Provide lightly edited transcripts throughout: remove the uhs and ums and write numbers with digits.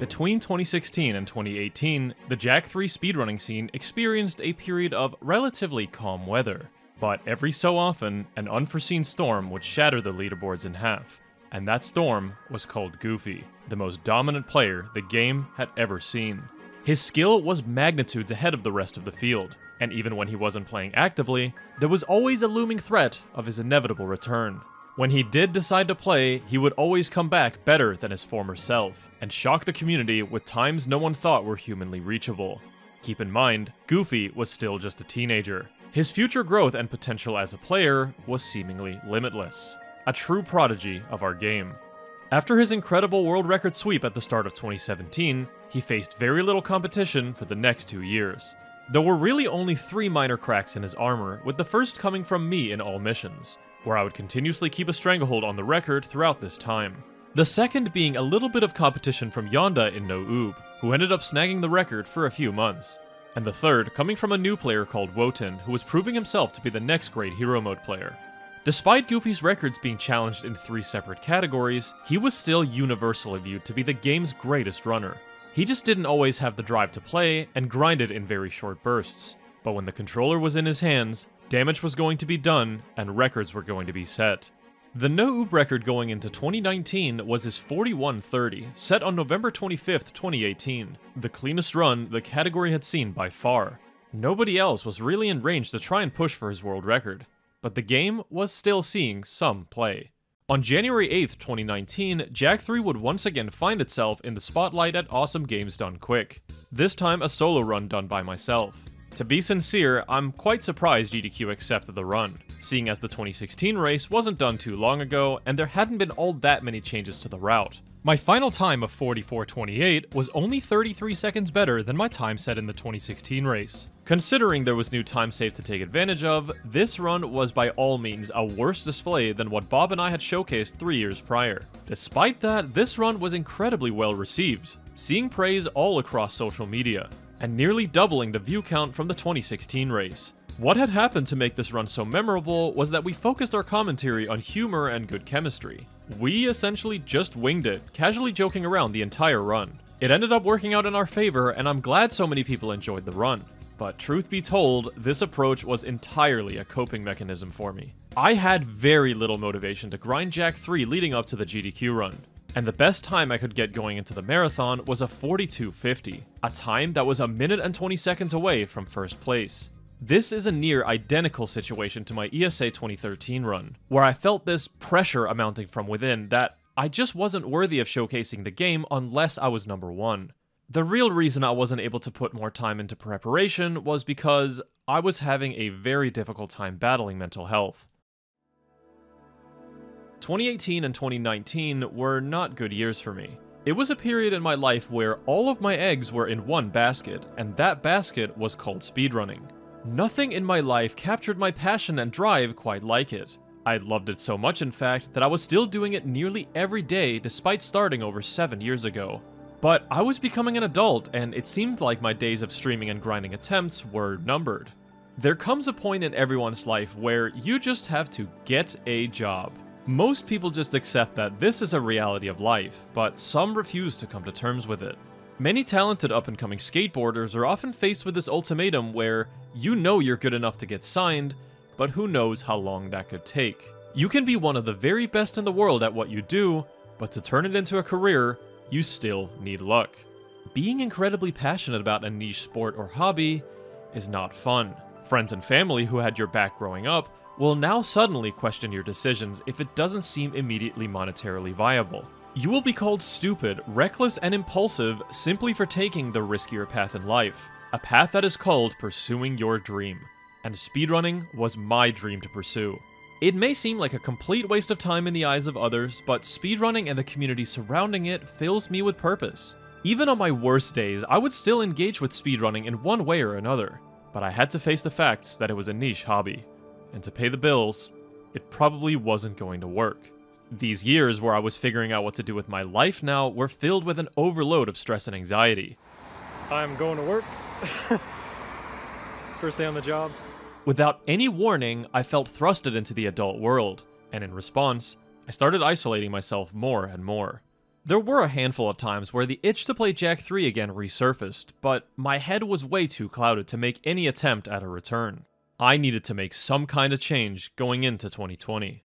Between 2016 and 2018, the Jak 3 speedrunning scene experienced a period of relatively calm weather. But every so often, an unforeseen storm would shatter the leaderboards in half. And that storm was called Goofy, the most dominant player the game had ever seen. His skill was magnitudes ahead of the rest of the field, and even when he wasn't playing actively, there was always a looming threat of his inevitable return. When he did decide to play, he would always come back better than his former self, and shock the community with times no one thought were humanly reachable. Keep in mind, Goofy was still just a teenager. His future growth and potential as a player was seemingly limitless. A true prodigy of our game. After his incredible world record sweep at the start of 2017, he faced very little competition for the next 2 years. There were really only 3 minor cracks in his armor, with the first coming from me in all missions, where I would continuously keep a stranglehold on the record throughout this time. The second being a little bit of competition from Yonda in No Oob, who ended up snagging the record for a few months. And the third coming from a new player called Wotan, who was proving himself to be the next great hero mode player. Despite Goofy's records being challenged in 3 separate categories, he was still universally viewed to be the game's greatest runner. He just didn't always have the drive to play and grinded in very short bursts. But when the controller was in his hands, damage was going to be done and records were going to be set. The No Oob record going into 2019 was his 41:30, set on November 25th, 2018, the cleanest run the category had seen by far. Nobody else was really in range to try and push for his world record. But the game was still seeing some play. On January 8th, 2019, Jak 3 would once again find itself in the spotlight at Awesome Games Done Quick. This time a solo run done by myself. To be sincere, I'm quite surprised GDQ accepted the run, seeing as the 2016 race wasn't done too long ago and there hadn't been all that many changes to the route. My final time of 44:28 was only 33 seconds better than my time set in the 2016 race. Considering there was new time save to take advantage of, this run was by all means a worse display than what Bob and I had showcased 3 years prior. Despite that, this run was incredibly well received, seeing praise all across social media, and nearly doubling the view count from the 2016 race. What had happened to make this run so memorable was that we focused our commentary on humor and good chemistry. We essentially just winged it, casually joking around the entire run. It ended up working out in our favor, and I'm glad so many people enjoyed the run. But truth be told, this approach was entirely a coping mechanism for me. I had very little motivation to grind Jak 3 leading up to the GDQ run, and the best time I could get going into the marathon was a 42:50, a time that was a minute and 20 seconds away from first place. This is a near identical situation to my ESA 2013 run, where I felt this pressure amounting from within that I just wasn't worthy of showcasing the game unless I was number 1. The real reason I wasn't able to put more time into preparation was because I was having a very difficult time battling mental health. 2018 and 2019 were not good years for me. It was a period in my life where all of my eggs were in one basket, and that basket was called speedrunning. Nothing in my life captured my passion and drive quite like it. I loved it so much, in fact, that I was still doing it nearly every day despite starting over 7 years ago. But I was becoming an adult, and it seemed like my days of streaming and grinding attempts were numbered. There comes a point in everyone's life where you just have to get a job. Most people just accept that this is a reality of life, but some refuse to come to terms with it. Many talented up-and-coming skateboarders are often faced with this ultimatum where you know you're good enough to get signed, but who knows how long that could take. You can be one of the very best in the world at what you do, but to turn it into a career, you still need luck. Being incredibly passionate about a niche sport or hobby is not fun. Friends and family who had your back growing up will now suddenly question your decisions if it doesn't seem immediately monetarily viable. You will be called stupid, reckless, and impulsive simply for taking the riskier path in life, a path that is called pursuing your dream. And speedrunning was my dream to pursue. It may seem like a complete waste of time in the eyes of others, but speedrunning and the community surrounding it fills me with purpose. Even on my worst days, I would still engage with speedrunning in one way or another, but I had to face the facts that it was a niche hobby, and to pay the bills, it probably wasn't going to work. These years where I was figuring out what to do with my life now were filled with an overload of stress and anxiety. I'm going to work. First day on the job. Without any warning, I felt thrusted into the adult world, and in response, I started isolating myself more and more. There were a handful of times where the itch to play Jak 3 again resurfaced, but my head was way too clouded to make any attempt at a return. I needed to make some kind of change going into 2020.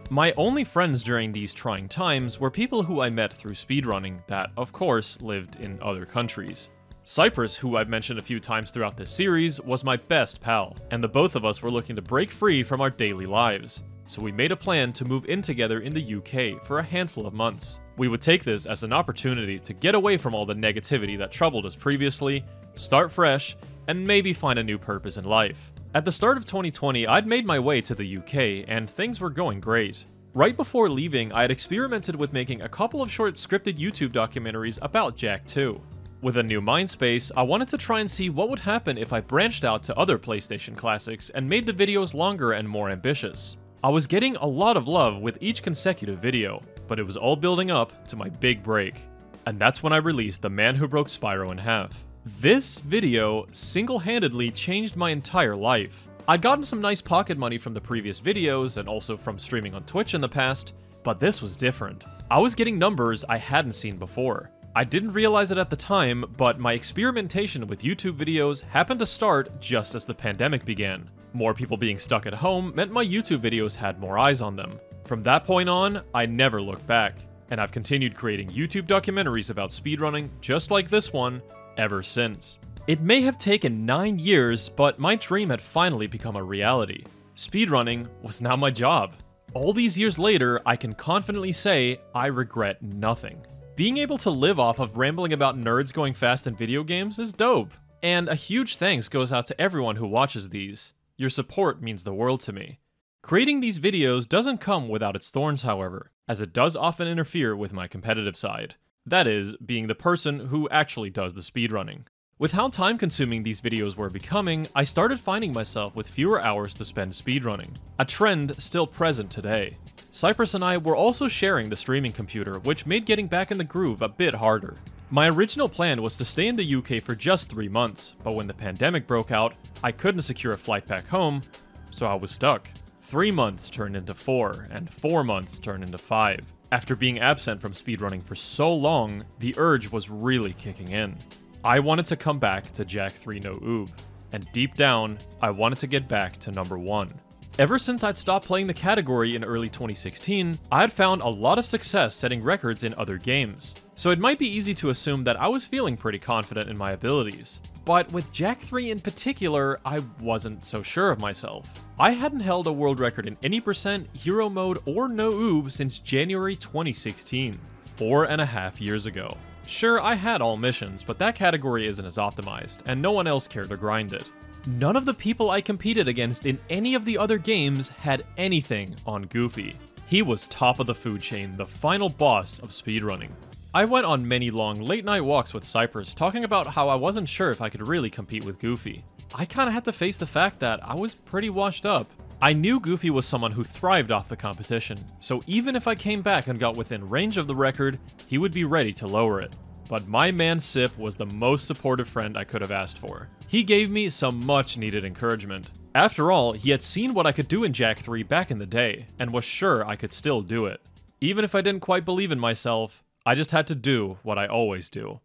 My only friends during these trying times were people who I met through speedrunning that, of course, lived in other countries. Cypress, who I've mentioned a few times throughout this series, was my best pal, and the both of us were looking to break free from our daily lives. So we made a plan to move in together in the UK for a handful of months. We would take this as an opportunity to get away from all the negativity that troubled us previously, start fresh, and maybe find a new purpose in life. At the start of 2020, I'd made my way to the UK, and things were going great. Right before leaving, I had experimented with making a couple of short scripted YouTube documentaries about Jak 2. With a new mind space, I wanted to try and see what would happen if I branched out to other PlayStation classics and made the videos longer and more ambitious. I was getting a lot of love with each consecutive video, but it was all building up to my big break. And that's when I released The Man Who Broke Spyro in Half. This video single-handedly changed my entire life. I'd gotten some nice pocket money from the previous videos and also from streaming on Twitch in the past, but this was different. I was getting numbers I hadn't seen before. I didn't realize it at the time, but my experimentation with YouTube videos happened to start just as the pandemic began. More people being stuck at home meant my YouTube videos had more eyes on them. From that point on, I never looked back, and I've continued creating YouTube documentaries about speedrunning just like this one ever since. It may have taken 9 years, but my dream had finally become a reality. Speedrunning was now my job. All these years later, I can confidently say I regret nothing. Being able to live off of rambling about nerds going fast in video games is dope. And a huge thanks goes out to everyone who watches these. Your support means the world to me. Creating these videos doesn't come without its thorns, however, as it does often interfere with my competitive side. That is, being the person who actually does the speedrunning. With how time-consuming these videos were becoming, I started finding myself with fewer hours to spend speedrunning, a trend still present today. Cypress and I were also sharing the streaming computer, which made getting back in the groove a bit harder. My original plan was to stay in the UK for just 3 months, but when the pandemic broke out, I couldn't secure a flight back home, so I was stuck. 3 months turned into 4, and 4 months turned into 5. After being absent from speedrunning for so long, the urge was really kicking in. I wanted to come back to Jak 3 No Oob, and deep down, I wanted to get back to number 1. Ever since I'd stopped playing the category in early 2016, I had found a lot of success setting records in other games, so it might be easy to assume that I was feeling pretty confident in my abilities. But with Jak 3 in particular, I wasn't so sure of myself. I hadn't held a world record in any percent, hero mode, or no oob since January 2016, 4.5 years ago. Sure, I had all missions, but that category isn't as optimized, and no one else cared to grind it. None of the people I competed against in any of the other games had anything on Goofy. He was top of the food chain, the final boss of speedrunning. I went on many long late-night walks with Cypress talking about how I wasn't sure if I could really compete with Goofy. I kinda had to face the fact that I was pretty washed up. I knew Goofy was someone who thrived off the competition, so even if I came back and got within range of the record, he would be ready to lower it. But my man Sip was the most supportive friend I could have asked for. He gave me some much needed encouragement. After all, he had seen what I could do in Jak 3 back in the day, and was sure I could still do it. Even if I didn't quite believe in myself, I just had to do what I always do.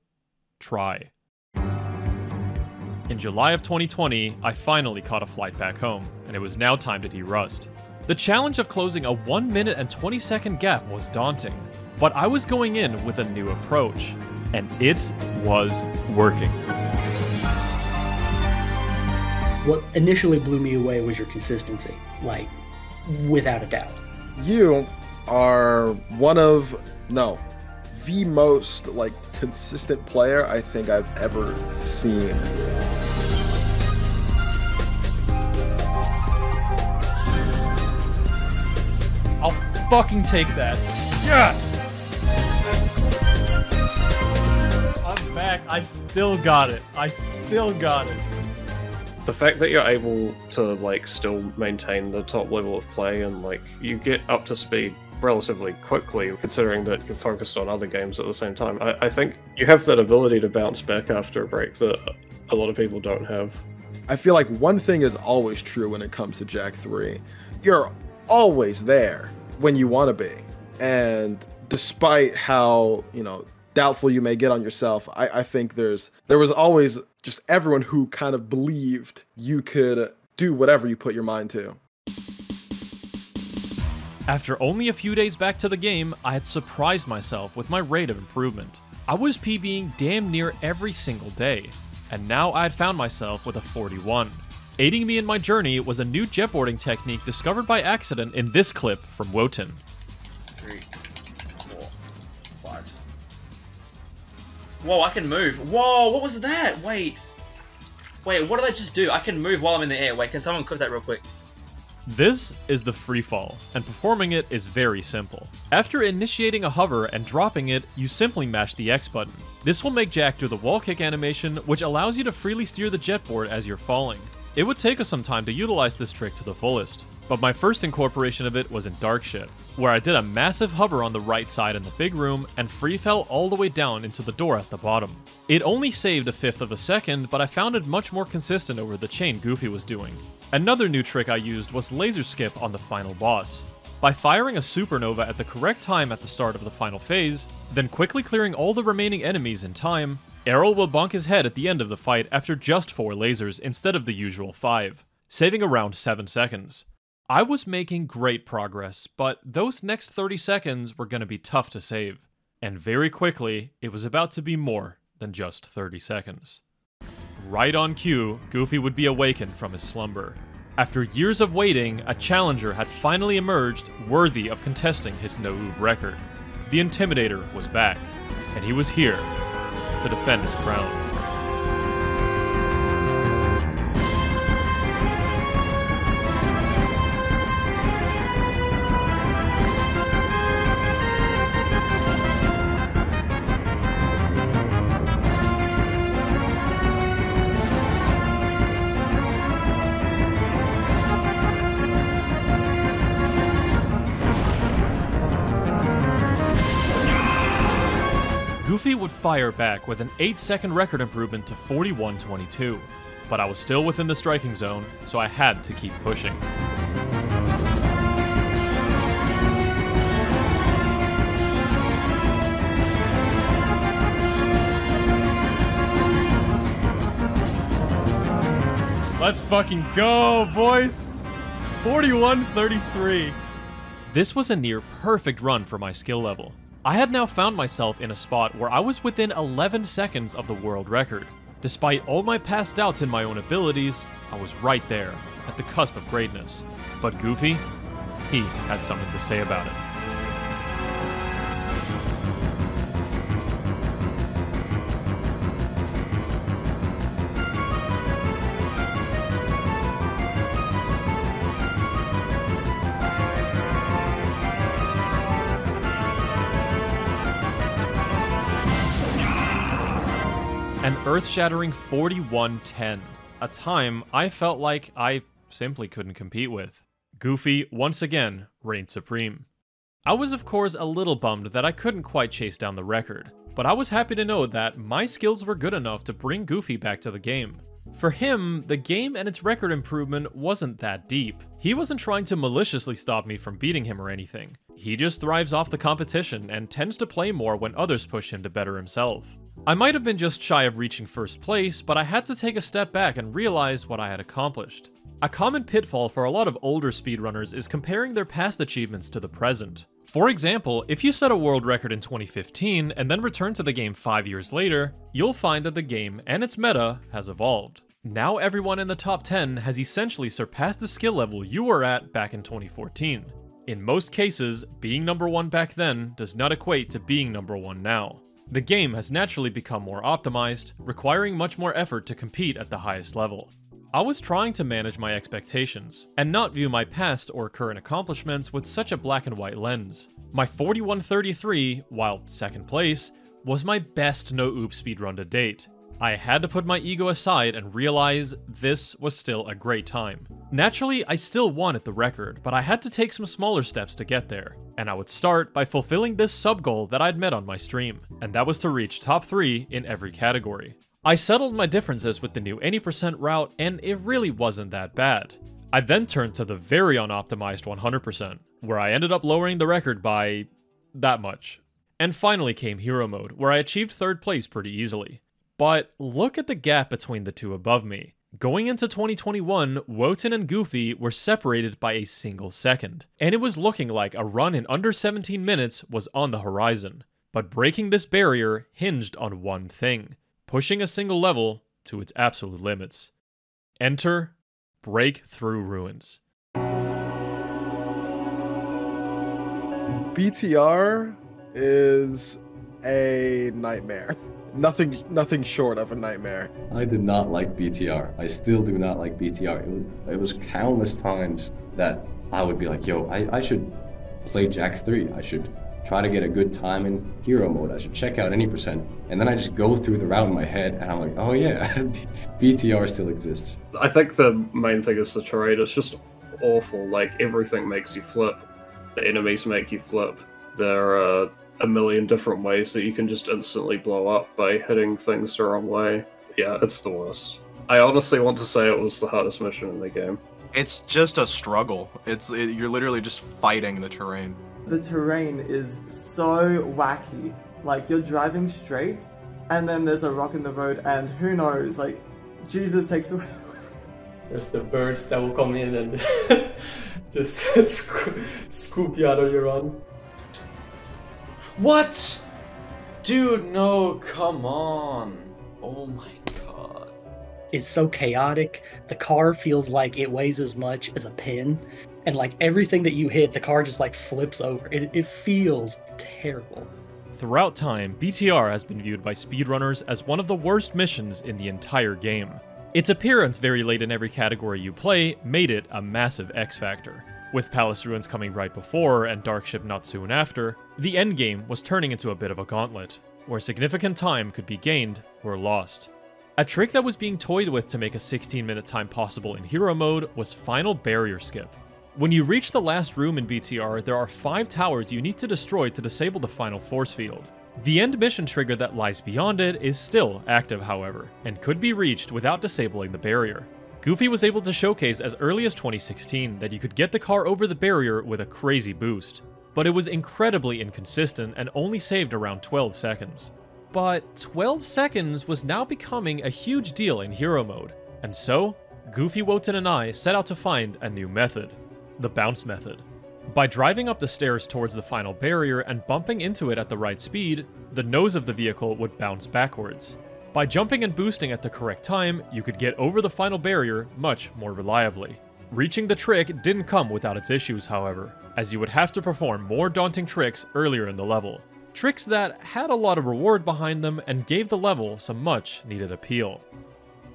Try. In July of 2020, I finally caught a flight back home, and it was now time to derust. The challenge of closing a 1 minute and 20-second gap was daunting, but I was going in with a new approach, and it was working. What initially blew me away was your consistency, like, without a doubt. You are one of, no, the most, like, consistent player I think I've ever seen. I'll fucking take that. Yes! I'm back. I still got it. I still got it. The fact that you're able to, like, still maintain the top level of play and, like, you get up to speed relatively quickly, considering that you're focused on other games at the same time. I think you have that ability to bounce back after a break that a lot of people don't have. I feel like one thing is always true when it comes to Jak 3. You're always there when you want to be. And despite how, doubtful you may get on yourself, I think there was always just everyone who kind of believed you could do whatever you put your mind to. After only a few days back to the game, I had surprised myself with my rate of improvement. I was PBing damn near every single day, and now I had found myself with a 41. Aiding me in my journey was a new jetboarding technique discovered by accident in this clip from Wotan. 3, 4, 5. Whoa, I can move. Whoa, what was that? Wait, what did I just do? I can move while I'm in the air. Wait, can someone clip that real quick? This is the freefall, and performing it is very simple. After initiating a hover and dropping it, you simply mash the X button. This will make Jack do the wall kick animation, which allows you to freely steer the jetboard as you're falling. It would take us some time to utilize this trick to the fullest, but my first incorporation of it was in Dark Ship, where I did a massive hover on the right side in the big room and free fell all the way down into the door at the bottom. It only saved a fifth of a second, but I found it much more consistent over the chain Goofy was doing. Another new trick I used was laser skip on the final boss. By firing a supernova at the correct time at the start of the final phase, then quickly clearing all the remaining enemies in time, Errol will bonk his head at the end of the fight after just 4 lasers instead of the usual 5, saving around 7 seconds. I was making great progress, but those next 30 seconds were going to be tough to save. And very quickly, it was about to be more than just 30 seconds. Right on cue, Goofy would be awakened from his slumber. After years of waiting, a challenger had finally emerged worthy of contesting his no-oob record. The Intimidator was back, and he was here to defend his crown. Goofy would fire back with an 8-second record improvement to 41.22, but I was still within the striking zone, so I had to keep pushing. Let's fucking go, boys! 41.33. This was a near perfect run for my skill level. I had now found myself in a spot where I was within 11 seconds of the world record. Despite all my past doubts in my own abilities, I was right there, at the cusp of greatness. But Goofy, he had something to say about it. An earth-shattering 41.10, a time I felt like I simply couldn't compete with. Goofy, once again, reigned supreme. I was of course a little bummed that I couldn't quite chase down the record, but I was happy to know that my skills were good enough to bring Goofy back to the game. For him, the game and its record improvement wasn't that deep. He wasn't trying to maliciously stop me from beating him or anything. He just thrives off the competition and tends to play more when others push him to better himself. I might have been just shy of reaching first place, but I had to take a step back and realize what I had accomplished. A common pitfall for a lot of older speedrunners is comparing their past achievements to the present. For example, if you set a world record in 2015 and then return to the game 5 years later, you'll find that the game and its meta has evolved. Now everyone in the top 10 has essentially surpassed the skill level you were at back in 2014. In most cases, being number 1 back then does not equate to being number 1 now. The game has naturally become more optimized, requiring much more effort to compete at the highest level. I was trying to manage my expectations, and not view my past or current accomplishments with such a black and white lens. My 41.33, while second place, was my best no-oop speedrun to date. I had to put my ego aside and realize this was still a great time. Naturally, I still wanted the record, but I had to take some smaller steps to get there. And I would start by fulfilling this sub-goal that I'd met on my stream, and that was to reach top 3 in every category. I settled my differences with the new any % route, and it really wasn't that bad. I then turned to the very unoptimized 100%, where I ended up lowering the record by that much. And finally came Hero Mode, where I achieved 3rd place pretty easily. But look at the gap between the two above me. Going into 2021, Wotan and Goofy were separated by a single second, and it was looking like a run in under 17 minutes was on the horizon. But breaking this barrier hinged on one thing, pushing a single level to its absolute limits. Enter Breakthrough Ruins. BTR is a nightmare. Nothing short of a nightmare. I did not like BTR. I still do not like BTR. It was countless times that I would be like, yo, I should play Jak 3. I should try to get a good time in Hero Mode. I should check out any percent. And then I just go through the route in my head and I'm like, oh yeah, BTR still exists. I think the main thing is the terrain. It's just awful. Like, everything makes you flip. The enemies make you flip. There are a million different ways that you can just instantly blow up by hitting things the wrong way. Yeah, it's the worst. I honestly want to say it was the hardest mission in the game. It's just a struggle. You're literally just fighting the terrain. The terrain is so wacky. Like, you're driving straight, and then there's a rock in the road, and who knows, like, Jesus takes away. There's the birds that will come in and just scoop you out of your run. What? Dude, no, come on. Oh my god. It's so chaotic. The car feels like it weighs as much as a pin. And like everything that you hit, the car just like flips over. It feels terrible. Throughout time, BTR has been viewed by speedrunners as one of the worst missions in the entire game. Its appearance very late in every category you play made it a massive X factor. With Palace Ruins coming right before and Darkship not soon after, the endgame was turning into a bit of a gauntlet, where significant time could be gained or lost. A trick that was being toyed with to make a 16-minute time possible in Hero Mode was Final Barrier Skip. When you reach the last room in BTR, there are 5 towers you need to destroy to disable the final force field. The end mission trigger that lies beyond it is still active, however, and could be reached without disabling the barrier. Goofy was able to showcase as early as 2016 that you could get the car over the barrier with a crazy boost, but it was incredibly inconsistent and only saved around 12 seconds. But 12 seconds was now becoming a huge deal in Hero Mode, and so, Goofy, Wotan, and I set out to find a new method, the bounce method. By driving up the stairs towards the final barrier and bumping into it at the right speed, the nose of the vehicle would bounce backwards. By jumping and boosting at the correct time, you could get over the final barrier much more reliably. Reaching the trick didn't come without its issues, however, as you would have to perform more daunting tricks earlier in the level. Tricks that had a lot of reward behind them and gave the level some much needed appeal.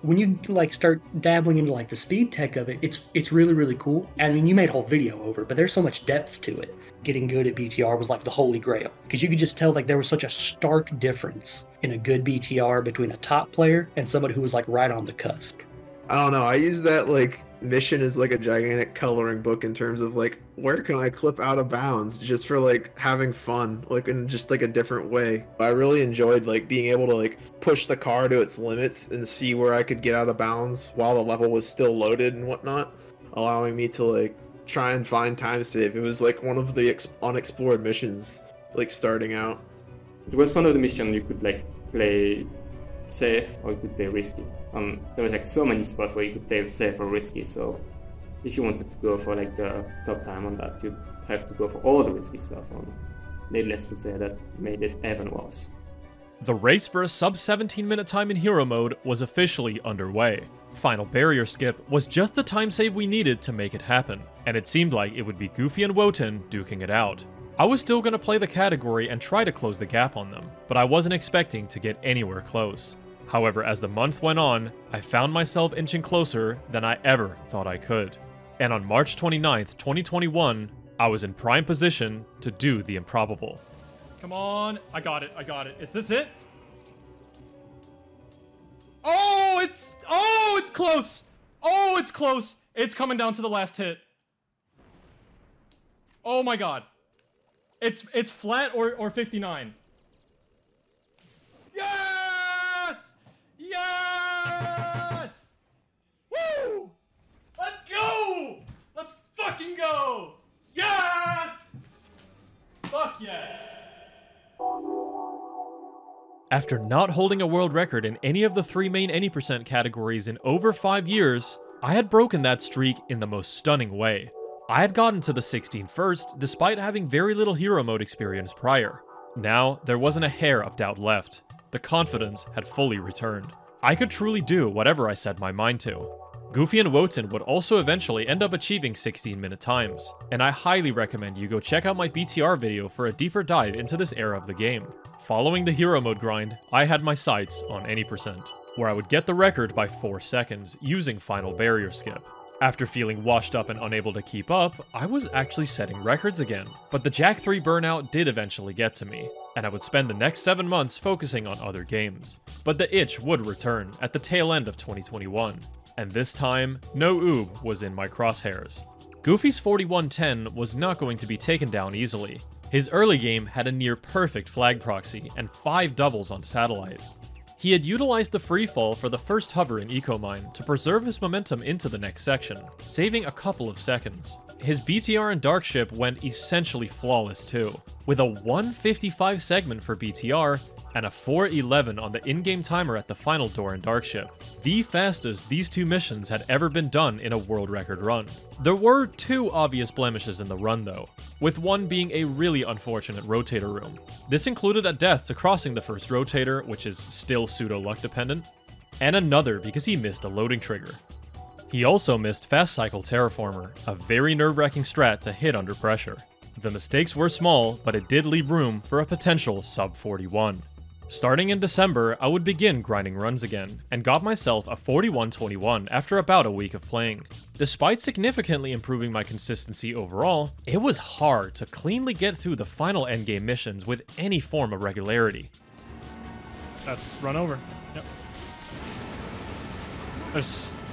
When you like start dabbling into like the speed tech of it, it's really, really cool. I mean, you made a whole video over it, but there's so much depth to it. Getting good at BTR was like the holy grail, because you could just tell like there was such a stark difference in a good BTR between a top player and somebody who was like right on the cusp. I don't know, I use that like mission as like a gigantic coloring book in terms of like where can I clip out of bounds just for like having fun, like in just like a different way. I really enjoyed like being able to like push the car to its limits and see where I could get out of bounds while the level was still loaded and whatnot, allowing me to like try and find time save. It was like one of the unexplored missions like starting out. It was one of the missions you could like play safe or you could play risky. There was like so many spots where you could play safe or risky, so if you wanted to go for like the top time on that, you'd have to go for all the risky stuff. Needless to say, that made it even worse. The race for a sub 17-minute time in Hero Mode was officially underway. Final Barrier Skip was just the time save we needed to make it happen, and it seemed like it would be Goofy and Wotan duking it out. I was still going to play the category and try to close the gap on them, but I wasn't expecting to get anywhere close. However, as the month went on, I found myself inching closer than I ever thought I could. And on March 29th, 2021, I was in prime position to do the improbable. Come on, I got it. Is this it? Oh, it's close. Oh, it's close. It's coming down to the last hit. Oh my god. It's flat or 59. Yes! Yes! Woo! Let's go! Let's fucking go! Yes! Fuck yes! After not holding a world record in any of the 3 main any percent categories in over 5 years, I had broken that streak in the most stunning way. I had gotten to the 16 first, despite having very little hero mode experience prior. Now, there wasn't a hair of doubt left. The confidence had fully returned. I could truly do whatever I set my mind to. Goofy and Wotan would also eventually end up achieving 16-minute times, and I highly recommend you go check out my BTR video for a deeper dive into this era of the game. Following the hero mode grind, I had my sights on any percent, where I would get the record by 4 seconds using final barrier skip. After feeling washed up and unable to keep up, I was actually setting records again. But the Jak 3 burnout did eventually get to me, and I would spend the next 7 months focusing on other games. But the itch would return at the tail end of 2021, and this time, no oob was in my crosshairs. Goofy's 4110 was not going to be taken down easily. His early game had a near perfect flag proxy and 5 doubles on satellite. He had utilized the freefall for the first hover in Ecomine to preserve his momentum into the next section, saving a couple of seconds. His BTR and Darkship went essentially flawless too, with a 1:55 segment for BTR and a 4:11 on the in-game timer at the final door in Darkship, the fastest these 2 missions had ever been done in a world record run. There were 2 obvious blemishes in the run though, with one being a really unfortunate rotator room. This included a death to crossing the first rotator, which is still pseudo-luck dependent, and another because he missed a loading trigger. He also missed Fast Cycle Terraformer, a very nerve-wracking strat to hit under pressure. The mistakes were small, but it did leave room for a potential sub 41. Starting in December, I would begin grinding runs again, and got myself a 41-21 after about a week of playing. Despite significantly improving my consistency overall, it was hard to cleanly get through the final endgame missions with any form of regularity. That's run over. Yep.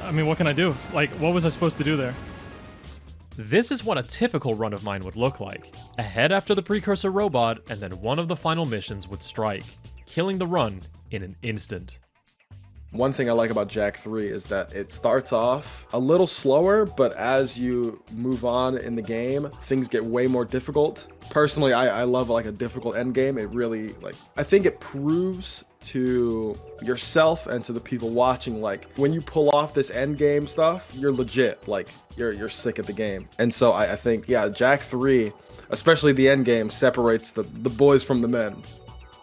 I mean, what can I do? Like, what was I supposed to do there? This is what a typical run of mine would look like. A head after the precursor robot, and then one of the final missions would strike, killing the run in an instant. One thing I like about Jak 3 is that it starts off a little slower, but as you move on in the game, things get way more difficult. Personally, I love like a difficult end game. It really, like, I think it proves to yourself and to the people watching, like, when you pull off this end game stuff, you're legit, like, you're sick at the game. And so I think, yeah, Jak 3, especially the end game, separates the boys from the men.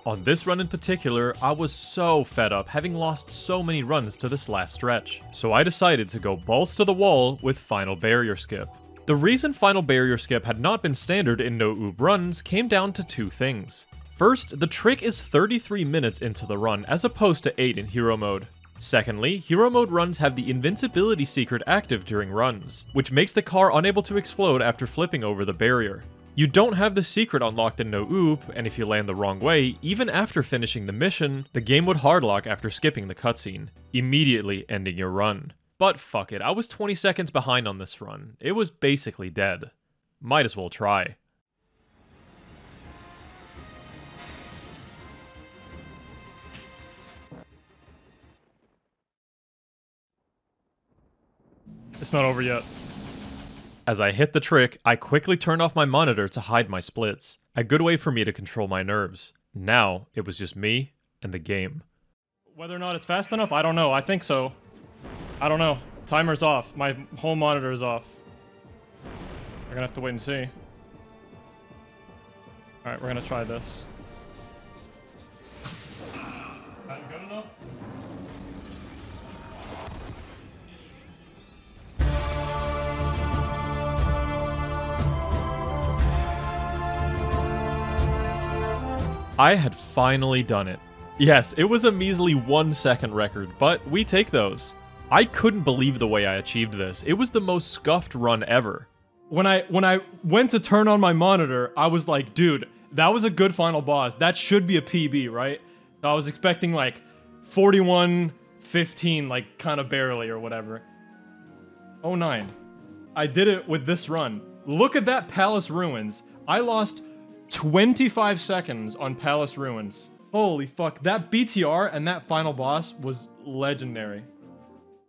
On this run in particular, I was so fed up having lost so many runs to this last stretch, so I decided to go balls to the wall with Final Barrier Skip. The reason Final Barrier Skip had not been standard in no oob runs came down to 2 things. First, the trick is 33 minutes into the run as opposed to 8 in hero mode. Secondly, hero mode runs have the invincibility secret active during runs, which makes the car unable to explode after flipping over the barrier. You don't have the secret unlocked in no oob, and if you land the wrong way, even after finishing the mission, the game would hardlock after skipping the cutscene, immediately ending your run. But fuck it, I was 20 seconds behind on this run. It was basically dead. Might as well try. It's not over yet. As I hit the trick, I quickly turned off my monitor to hide my splits, a good way for me to control my nerves. Now, it was just me and the game. Whether or not it's fast enough, I don't know. I think so. I don't know. Timer's off. My whole monitor is off. We're gonna have to wait and see. Alright, we're gonna try this. That good enough? I had finally done it. Yes, it was a measly 1 second record, but we take those. I couldn't believe the way I achieved this. It was the most scuffed run ever. When I went to turn on my monitor, I was like, dude, that was a good final boss. That should be a PB, right? I was expecting like 41-15, like kind of barely or whatever. 09. I did it with this run. Look at that Palace Ruins. I lost 25 seconds on Palace Ruins. Holy fuck, that BTR and that final boss was legendary.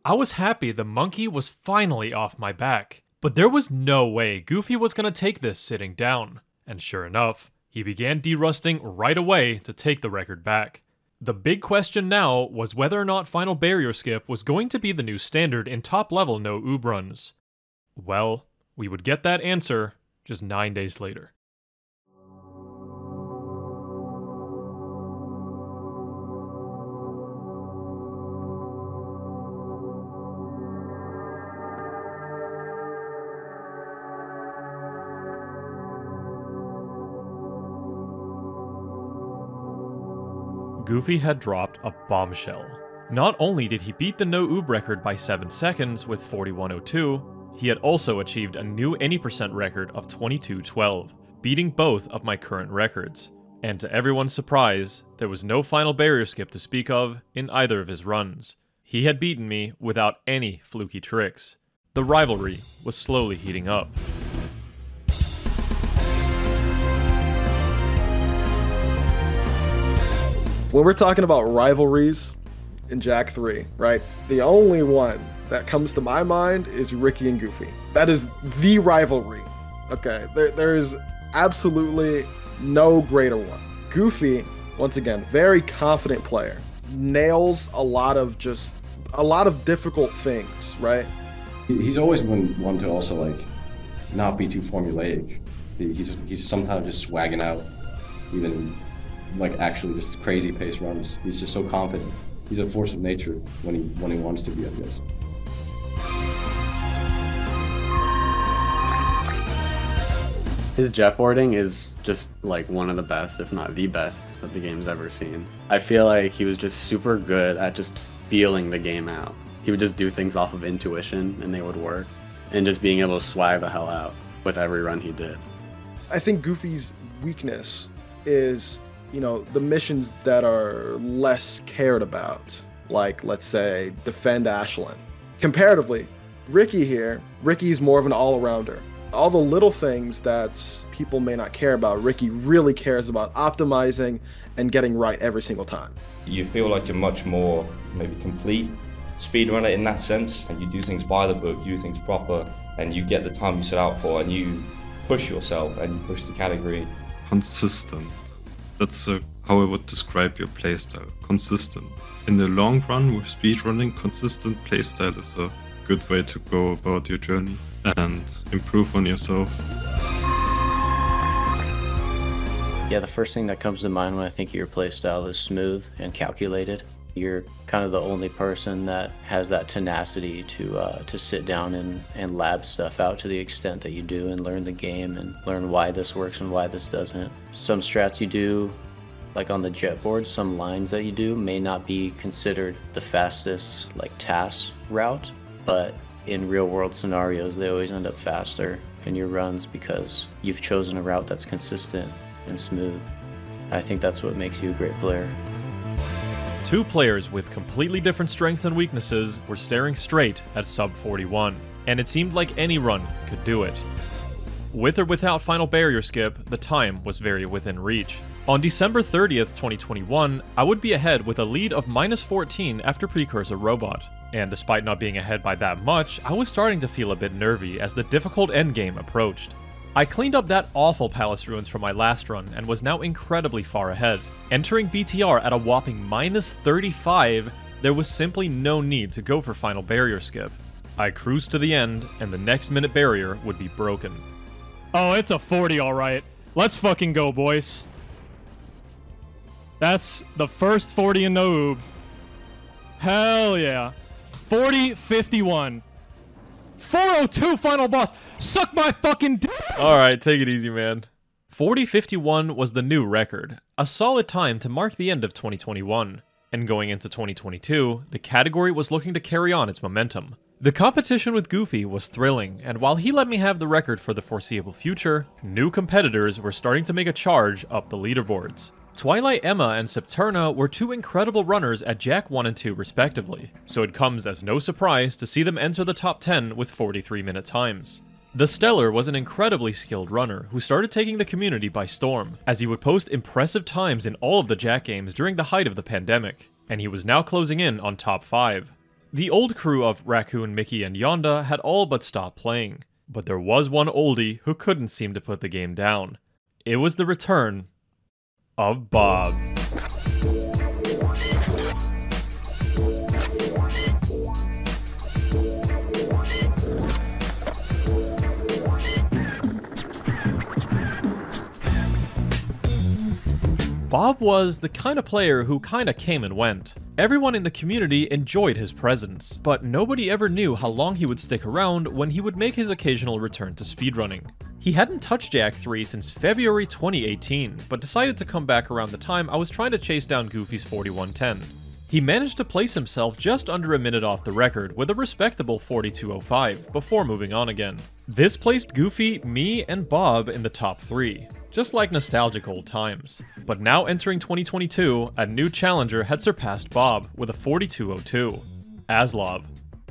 I was happy the monkey was finally off my back, but there was no way Goofy was gonna take this sitting down. And sure enough, he began derusting right away to take the record back. The big question now was whether or not Final Barrier Skip was going to be the new standard in top-level no-oob runs. Well, we would get that answer just 9 days later. Goofy had dropped a bombshell. Not only did he beat the no-oob record by 7 seconds with 41.02, he had also achieved a new any percent record of 22.12, beating both of my current records. And to everyone's surprise, there was no Final Barrier Skip to speak of in either of his runs. He had beaten me without any fluky tricks. The rivalry was slowly heating up. When we're talking about rivalries in Jak 3, right? The only one that comes to my mind is Ricky and Goofy. That is the rivalry. Okay, there is absolutely no greater one. Goofy, once again, very confident player. Nails a lot of difficult things, right? He's always been one to also like not be too formulaic. He's sometimes just swagging out, even like actually just crazy pace runs. He's just so confident. He's a force of nature when he wants to be, I guess. His jetboarding is just like one of the best, if not the best, that the game's ever seen. I feel like he was just super good at just feeling the game out. He would just do things off of intuition and they would work. And just being able to swag the hell out with every run he did. I think Goofy's weakness is, you know, the missions that are less cared about, like, let's say, defend Ashland. Comparatively, Ricky's more of an all-arounder. All the little things that people may not care about, Ricky really cares about optimizing and getting right every single time. You feel like you're much more maybe complete speedrunner in that sense, and you do things by the book, do things proper, and you get the time you set out for, and you push yourself and you push the category. Consistent. That's how I would describe your playstyle. Consistent. In the long run with speedrunning, consistent playstyle is a good way to go about your journey and improve on yourself. Yeah, the first thing that comes to mind when I think of your playstyle is smooth and calculated. You're kind of the only person that has that tenacity to sit down and lab stuff out to the extent that you do and learn the game and learn why this works and why this doesn't. Some strats you do, like on the jetboard, some lines that you do may not be considered the fastest like task route, but in real world scenarios they always end up faster in your runs because you've chosen a route that's consistent and smooth. I think that's what makes you a great player. Two players with completely different strengths and weaknesses were staring straight at sub 41, and it seemed like any run could do it. With or without Final Barrier Skip, the time was very within reach. On December 30th, 2021, I would be ahead with a lead of -14 after Precursor Robot. And despite not being ahead by that much, I was starting to feel a bit nervy as the difficult endgame approached. I cleaned up that awful Palace Ruins from my last run and was now incredibly far ahead. Entering BTR at a whopping -35, there was simply no need to go for Final Barrier Skip. I cruised to the end, and the next minute barrier would be broken. Oh, it's a 40 alright. Let's fucking go, boys. That's the first 40 in no-oob. Hell yeah. 40-51. 402 final boss. Suck my fucking dick. Alright, take it easy, man. 40-51 was the new record, a solid time to mark the end of 2021. And going into 2022, the category was looking to carry on its momentum. The competition with Goofy was thrilling, and while he let me have the record for the foreseeable future, new competitors were starting to make a charge up the leaderboards. Twilight Emma and Septerna were two incredible runners at Jak 1 and 2 respectively, so it comes as no surprise to see them enter the top 10 with 43-minute times. The Stellar was an incredibly skilled runner who started taking the community by storm, as he would post impressive times in all of the Jak games during the height of the pandemic, and he was now closing in on top 5. The old crew of Raccoon, Mickey, and Yonda had all but stopped playing, but there was one oldie who couldn't seem to put the game down. It was the return of Bob. Bob was the kind of player who kinda came and went. Everyone in the community enjoyed his presence, but nobody ever knew how long he would stick around when he would make his occasional return to speedrunning. He hadn't touched Jak 3 since February 2018, but decided to come back around the time I was trying to chase down Goofy's 4110. He managed to place himself just under a minute off the record with a respectable 4205 before moving on again. This placed Goofy, me, and Bob in the top 3. Just like nostalgic old times. But now entering 2022, a new challenger had surpassed Bob with a 4202, Aslov.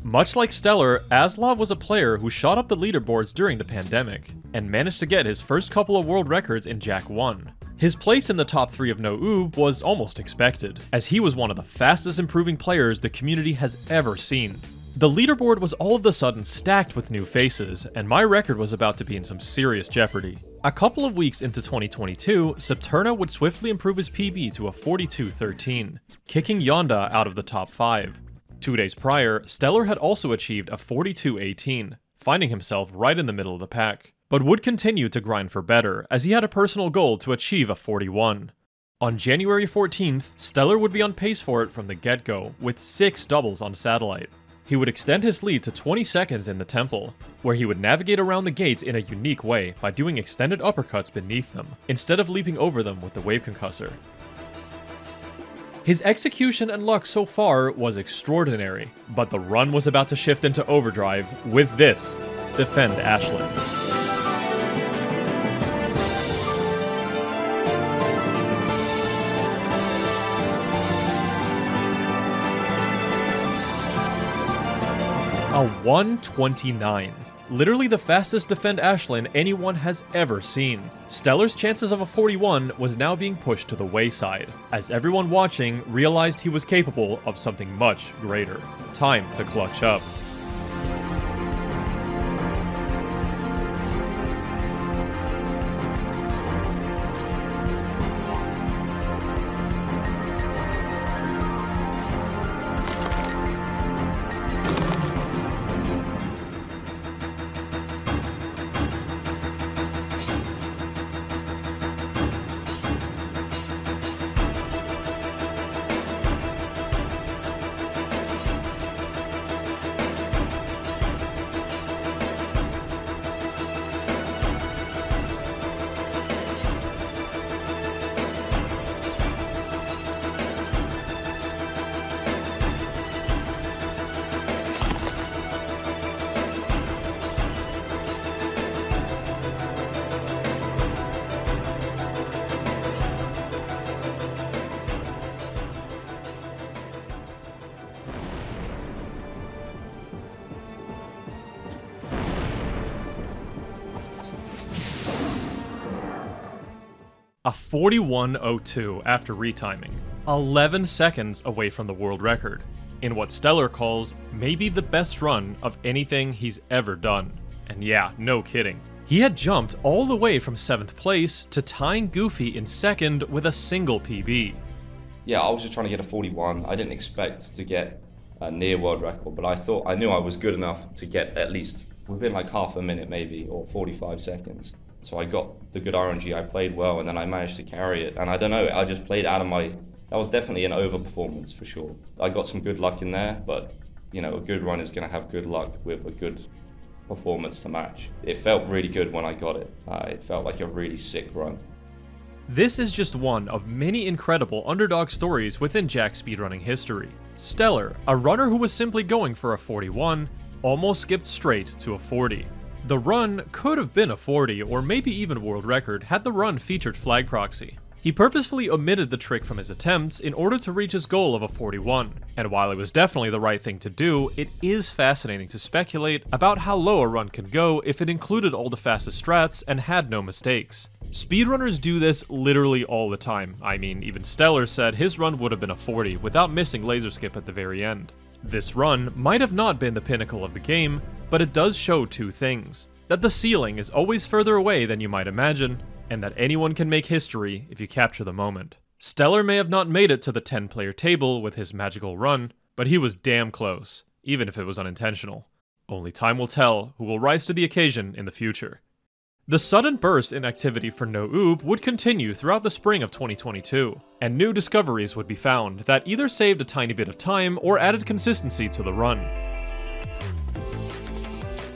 Much like Stellar, Aslov was a player who shot up the leaderboards during the pandemic, and managed to get his first couple of world records in Jak 1. His place in the top 3 of No Oob was almost expected, as he was one of the fastest improving players the community has ever seen. The leaderboard was all of a sudden stacked with new faces, and my record was about to be in some serious jeopardy. A couple of weeks into 2022, Septerna would swiftly improve his PB to a 4213, kicking Yonda out of the top 5. 2 days prior, Stellar had also achieved a 4218, finding himself right in the middle of the pack, but would continue to grind for better, as he had a personal goal to achieve a 41. On January 14th, Stellar would be on pace for it from the get-go, with 6 doubles on Satellite. He would extend his lead to 20 seconds in the Temple, where he would navigate around the gates in a unique way by doing extended uppercuts beneath them, instead of leaping over them with the Wave Concussor. His execution and luck so far was extraordinary, but the run was about to shift into overdrive with this, Defend Ashland. A 129. Literally the fastest Defend Ashland anyone has ever seen. Stellar's chances of a 41 was now being pushed to the wayside, as everyone watching realized he was capable of something much greater. Time to clutch up. A 41.02 after retiming, 11 seconds away from the world record, in what Stellar calls maybe the best run of anything he's ever done. And yeah, no kidding. He had jumped all the way from 7th place to tying Goofy in 2nd with a single PB. Yeah, I was just trying to get a 41. I didn't expect to get a near world record, but I knew I was good enough to get at least within like half a minute maybe, or 45 seconds. So I got the good RNG, I played well, and then I managed to carry it. And I don't know, I just played out of my... That was definitely an overperformance for sure. I got some good luck in there, but you know, a good run is going to have good luck with a good performance to match. It felt really good when I got it. It felt like a really sick run. This is just one of many incredible underdog stories within Jak speedrunning history. Stellar, a runner who was simply going for a 41, almost skipped straight to a 40. The run could have been a 40 or maybe even world record had the run featured flag proxy. He purposefully omitted the trick from his attempts in order to reach his goal of a 41, and while it was definitely the right thing to do, it is fascinating to speculate about how low a run could go if it included all the fastest strats and had no mistakes. Speedrunners do this literally all the time. I mean, even Stellar said his run would have been a 40 without missing laser skip at the very end. This run might have not been the pinnacle of the game, but it does show two things. That the ceiling is always further away than you might imagine, and that anyone can make history if you capture the moment. Stellar may have not made it to the 10-player table with his magical run, but he was damn close, even if it was unintentional. Only time will tell who will rise to the occasion in the future. The sudden burst in activity for No-Oob would continue throughout the spring of 2022, and new discoveries would be found that either saved a tiny bit of time or added consistency to the run.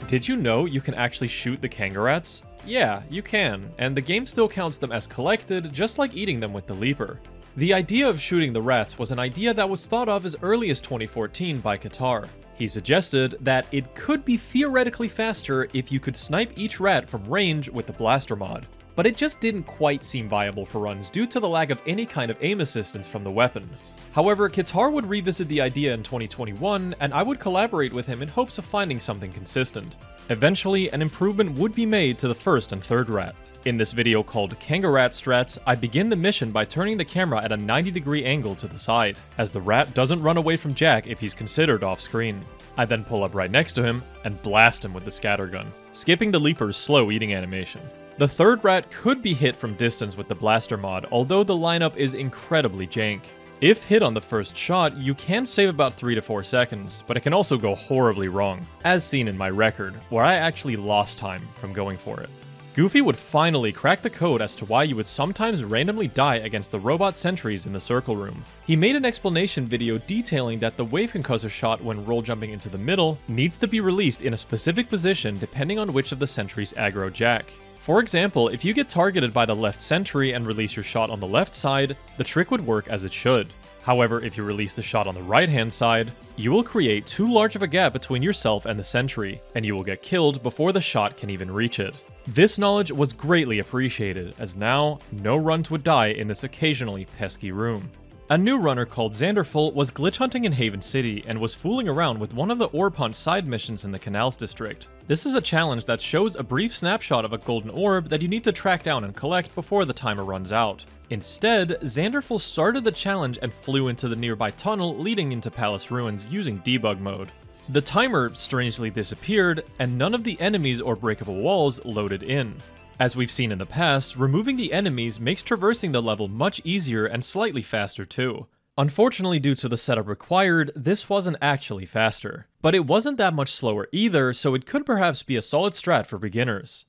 Did you know you can actually shoot the Kangarats? Yeah, you can, and the game still counts them as collected, just like eating them with the Leaper. The idea of shooting the rats was an idea that was thought of as early as 2014 by Qatar. He suggested that it could be theoretically faster if you could snipe each rat from range with the blaster mod, but it just didn't quite seem viable for runs due to the lack of any kind of aim assistance from the weapon. However, Qatar would revisit the idea in 2021, and I would collaborate with him in hopes of finding something consistent. Eventually, an improvement would be made to the first and third rat. In this video called Kangarat Strats, I begin the mission by turning the camera at a 90-degree angle to the side, as the rat doesn't run away from Jack if he's considered off-screen. I then pull up right next to him and blast him with the scattergun, skipping the Leaper's slow eating animation. The third rat could be hit from distance with the blaster mod, although the lineup is incredibly jank. If hit on the first shot, you can save about 3 to 4 seconds, but it can also go horribly wrong, as seen in my record, where I actually lost time from going for it. Goofy would finally crack the code as to why you would sometimes randomly die against the robot sentries in the circle room. He made an explanation video detailing that the wave concussor shot when roll jumping into the middle needs to be released in a specific position depending on which of the sentries aggro Jack. For example, if you get targeted by the left sentry and release your shot on the left side, the trick would work as it should. However, if you release the shot on the right-hand side, you will create too large of a gap between yourself and the sentry, and you will get killed before the shot can even reach it. This knowledge was greatly appreciated, as now, no runs would die in this occasionally pesky room. A new runner called Xanderful was glitch hunting in Haven City and was fooling around with one of the orb hunt side missions in the Canals District. This is a challenge that shows a brief snapshot of a golden orb that you need to track down and collect before the timer runs out. Instead, Xanderful started the challenge and flew into the nearby tunnel leading into Palace Ruins using debug mode. The timer strangely disappeared, and none of the enemies or breakable walls loaded in. As we've seen in the past, removing the enemies makes traversing the level much easier and slightly faster too. Unfortunately, due to the setup required, this wasn't actually faster. But it wasn't that much slower either, so it could perhaps be a solid strat for beginners.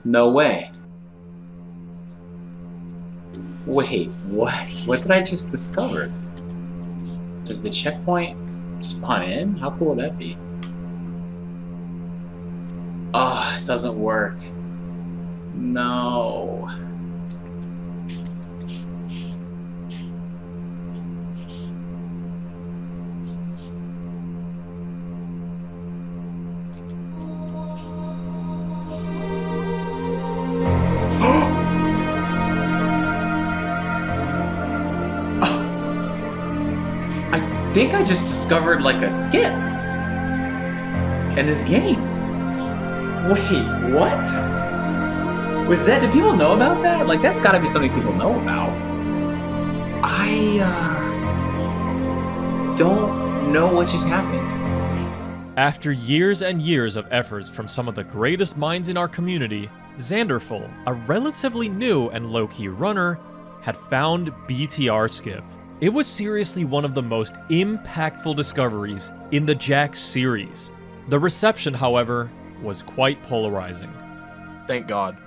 No way. Wait, what? What did I just discover? Does the checkpoint spawn in? How cool would that be? Oh, it doesn't work. No. I think I just discovered like a skip in this game. Wait, what? Was that, do people know about that? Like, that's gotta be something people know about. I don't know what just happened. After years and years of efforts from some of the greatest minds in our community, Xanderful, a relatively new and low-key runner, had found BTR Skip. It was seriously one of the most impactful discoveries in the Jack series. The reception, however, was quite polarizing. Thank God.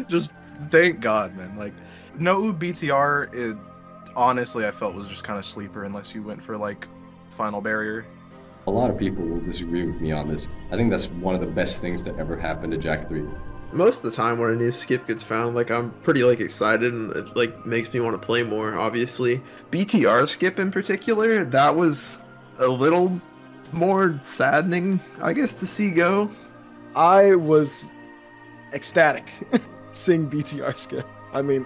Just thank God, man. Like, No-Oob BTR, it honestly I felt was just kind of sleeper unless you went for like Final Barrier. A lot of people will disagree with me on this. I think that's one of the best things that ever happened to Jack 3. Most of the time when a new skip gets found, like, I'm pretty like excited and it like makes me want to play more, obviously. BTR skip in particular, that was a little more saddening, I guess, to see go. I was ecstatic seeing BTR skip. I mean,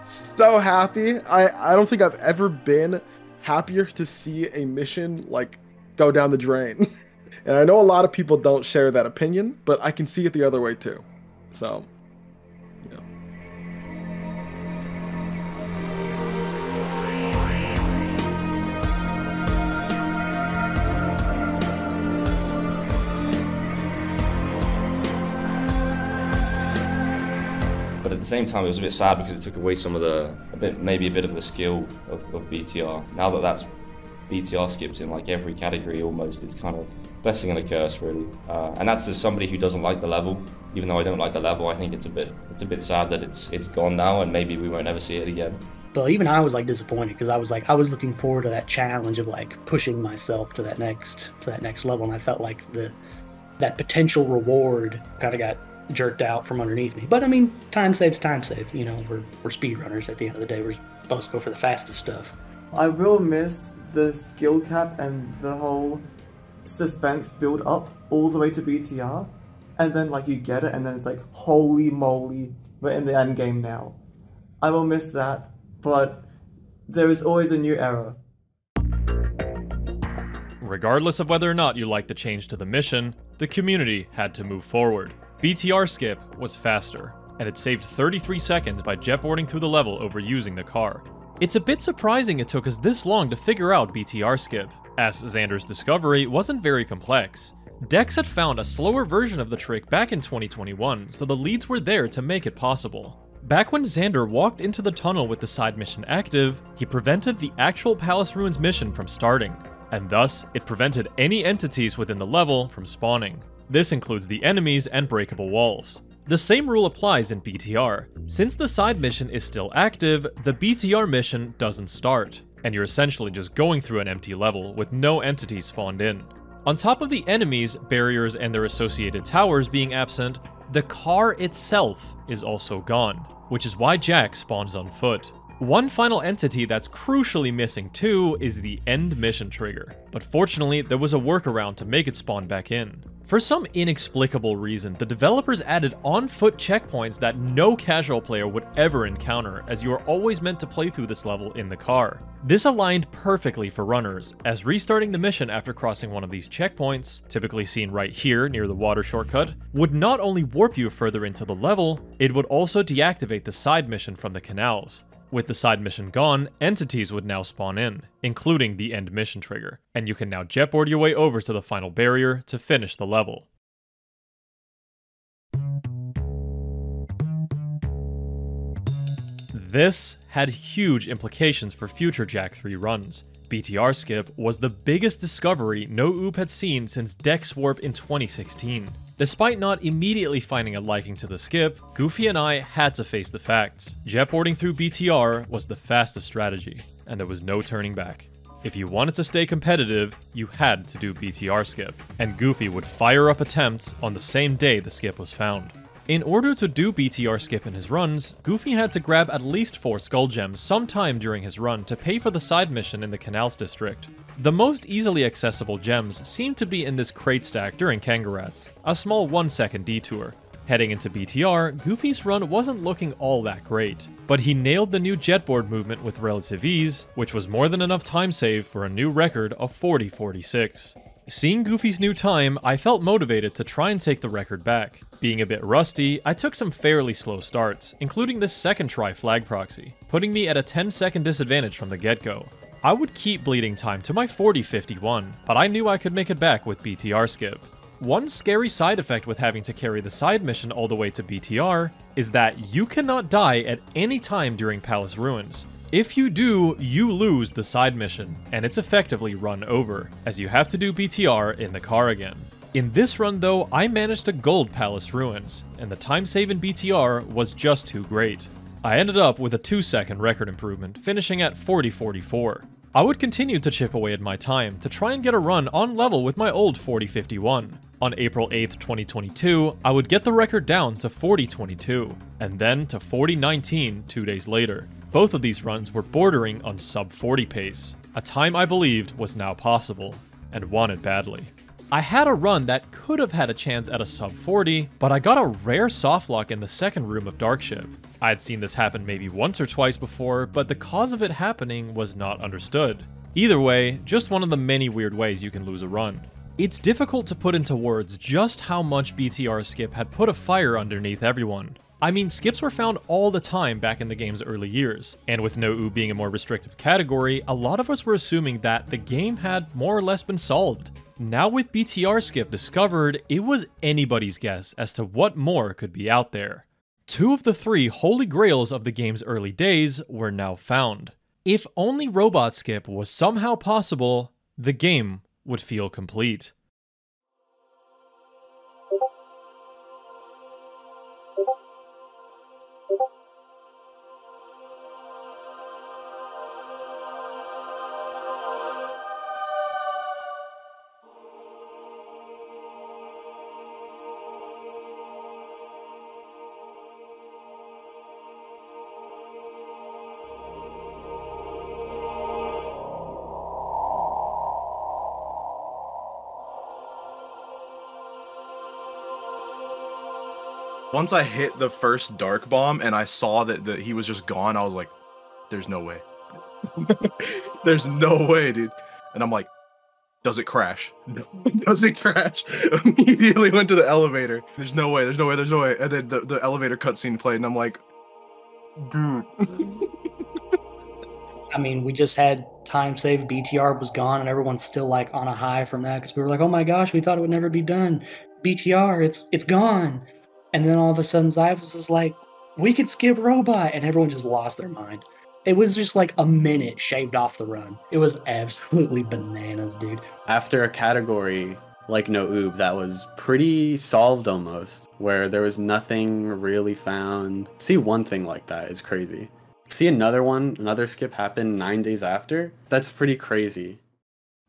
so happy. I don't think I've ever been happier to see a mission like go down the drain. And I know a lot of people don't share that opinion, but I can see it the other way too. So, yeah. But at the same time, it was a bit sad because it took away some of the, maybe a bit of the skill of BTR. Now that that's BTR skips in like every category almost. It's kind of blessing and a curse, really. And that's as somebody who doesn't like the level. Even though I don't like the level, I think it's a bit sad that it's gone now, and maybe we won't ever see it again. But even I was like disappointed because I was looking forward to that challenge of like pushing myself to that next level, and I felt like that potential reward kind of got jerked out from underneath me. But I mean, time saves time save. You know, we're speedrunners at the end of the day. We're supposed to go for the fastest stuff. I will miss the skill cap and the whole suspense build up all the way to BTR, and then like you get it and then it's like, holy moly, we're in the end game now. I will miss that, but there is always a new era. Regardless of whether or not you like the change to the mission, the community had to move forward. BTR skip was faster, and it saved 33 seconds by jetboarding through the level over using the car. It's a bit surprising it took us this long to figure out BTR skip, as Xander's discovery wasn't very complex. Dex had found a slower version of the trick back in 2021, so the leads were there to make it possible. Back when Xander walked into the tunnel with the side mission active, he prevented the actual Palace Ruins mission from starting, and thus it prevented any entities within the level from spawning. This includes the enemies and breakable walls. The same rule applies in BTR. Since the side mission is still active, the BTR mission doesn't start, and you're essentially just going through an empty level with no entities spawned in. On top of the enemies, barriers, and their associated towers being absent, the car itself is also gone, which is why Jack spawns on foot. One final entity that's crucially missing too is the end mission trigger, but fortunately there was a workaround to make it spawn back in. For some inexplicable reason, the developers added on-foot checkpoints that no casual player would ever encounter, as you are always meant to play through this level in the car. This aligned perfectly for runners, as restarting the mission after crossing one of these checkpoints, typically seen right here near the water shortcut, would not only warp you further into the level, it would also deactivate the side mission from the canals. With the side mission gone, entities would now spawn in, including the end mission trigger, and you can now jetboard your way over to the final barrier to finish the level. This had huge implications for future Jak 3 runs. BTR skip was the biggest discovery No Oop had seen since Dex Warp in 2016. Despite not immediately finding a liking to the skip, Goofy and I had to face the facts. Jetboarding through BTR was the fastest strategy, and there was no turning back. If you wanted to stay competitive, you had to do BTR skip, and Goofy would fire up attempts on the same day the skip was found. In order to do BTR skip in his runs, Goofy had to grab at least 4 skull gems sometime during his run to pay for the side mission in the Canals district. The most easily accessible gems seemed to be in this crate stack during Kangarats, a small 1-second detour. Heading into BTR, Goofy's run wasn't looking all that great, but he nailed the new jetboard movement with relative ease, which was more than enough time save for a new record of 40:46. Seeing Goofy's new time, I felt motivated to try and take the record back. Being a bit rusty, I took some fairly slow starts, including this second try flag proxy, putting me at a 10-second disadvantage from the get-go. I would keep bleeding time to my 40:51, but I knew I could make it back with BTR skip. One scary side effect with having to carry the side mission all the way to BTR is that you cannot die at any time during Palace Ruins. If you do, you lose the side mission, and it's effectively run over, as you have to do BTR in the car again. In this run though, I managed to gold Palace Ruins, and the time save in BTR was just too great. I ended up with a 2-second record improvement, finishing at 40:44. I would continue to chip away at my time to try and get a run on level with my old 40:51. On April 8th, 2022, I would get the record down to 40:22, and then to 40:19 2 days later. Both of these runs were bordering on sub-40 pace, a time I believed was now possible, and wanted badly. I had a run that could have had a chance at a sub-40, but I got a rare softlock in the second room of Darkship. I had seen this happen maybe once or twice before, but the cause of it happening was not understood. Either way, just one of the many weird ways you can lose a run. It's difficult to put into words just how much BTR skip had put a fire underneath everyone. I mean, skips were found all the time back in the game's early years, and with No Oop being a more restrictive category, a lot of us were assuming that the game had more or less been solved. Now with BTR skip discovered, it was anybody's guess as to what more could be out there. 2 of the 3 holy grails of the game's early days were now found. If only robot skip was somehow possible, the game would feel complete. Once I hit the first dark bomb and I saw that he was just gone, I was like, there's no way. There's no way, dude. And I'm like, does it crash? No, it doesn't crash. Immediately went to the elevator. There's no way, there's no way, there's no way. And then the elevator cutscene played and I'm like, dude. I mean, we just had time save, BTR was gone, and everyone's still like on a high from that because we were like, oh my gosh, we thought it would never be done. BTR, it's gone. And then all of a sudden, Zyphus is like, we could skip robot, and everyone just lost their mind. It was just like a minute shaved off the run. It was absolutely bananas, dude. After a category like No Oob that was pretty solved almost, where there was nothing really found. See one thing like that is crazy. See another skip happen 9 days after? That's pretty crazy.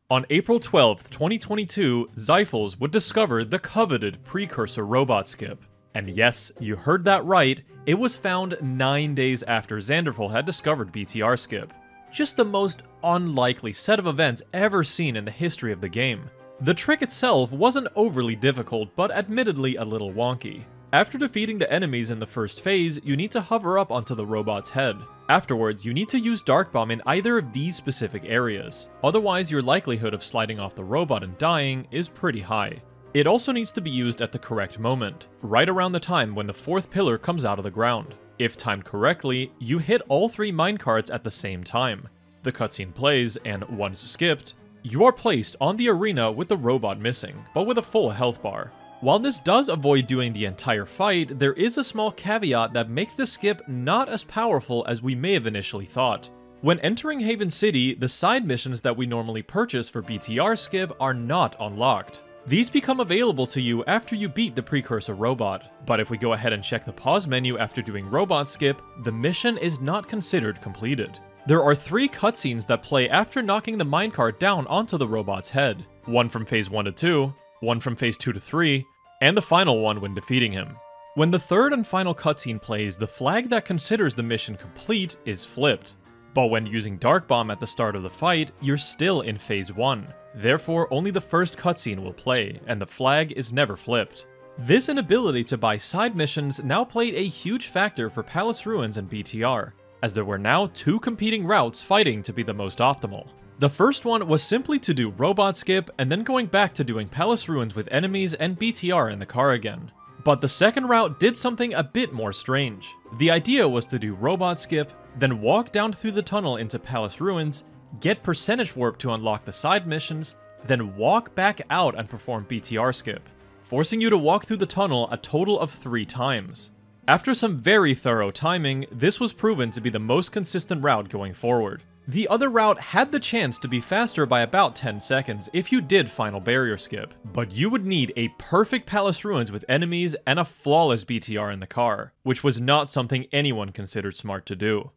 On April 12th, 2022, Zyphus would discover the coveted precursor robot skip. And yes, you heard that right, it was found 9 days after Xanderful had discovered BTR skip. Just the most unlikely set of events ever seen in the history of the game. The trick itself wasn't overly difficult, but admittedly a little wonky. After defeating the enemies in the first phase, you need to hover up onto the robot's head. Afterwards, you need to use Dark Bomb in either of these specific areas. Otherwise, your likelihood of sliding off the robot and dying is pretty high. It also needs to be used at the correct moment, right around the time when the fourth pillar comes out of the ground. If timed correctly, you hit all 3 minecarts at the same time. The cutscene plays, and once skipped, you are placed on the arena with the robot missing, but with a full health bar. While this does avoid doing the entire fight, there is a small caveat that makes the skip not as powerful as we may have initially thought. When entering Haven City, the side missions that we normally purchase for BTR skip are not unlocked. These become available to you after you beat the precursor robot, but if we go ahead and check the pause menu after doing robot skip, the mission is not considered completed. There are 3 cutscenes that play after knocking the minecart down onto the robot's head. One from phase 1 to 2, one from phase 2 to 3, and the final one when defeating him. When the third and final cutscene plays, the flag that considers the mission complete is flipped. But when using Dark Bomb at the start of the fight, you're still in phase 1. Therefore, only the first cutscene will play, and the flag is never flipped. This inability to buy side missions now played a huge factor for Palace Ruins and BTR, as there were now 2 competing routes fighting to be the most optimal. The first one was simply to do robot skip and then going back to doing Palace Ruins with enemies and BTR in the car again. But the second route did something a bit more strange. The idea was to do robot skip, then walk down through the tunnel into Palace Ruins, get percentage warp to unlock the side missions, then walk back out and perform BTR skip, forcing you to walk through the tunnel a total of 3 times. After some very thorough timing, this was proven to be the most consistent route going forward. The other route had the chance to be faster by about 10 seconds if you did final barrier skip, but you would need a perfect Palace Ruins with enemies and a flawless BTR in the car, which was not something anyone considered smart to do.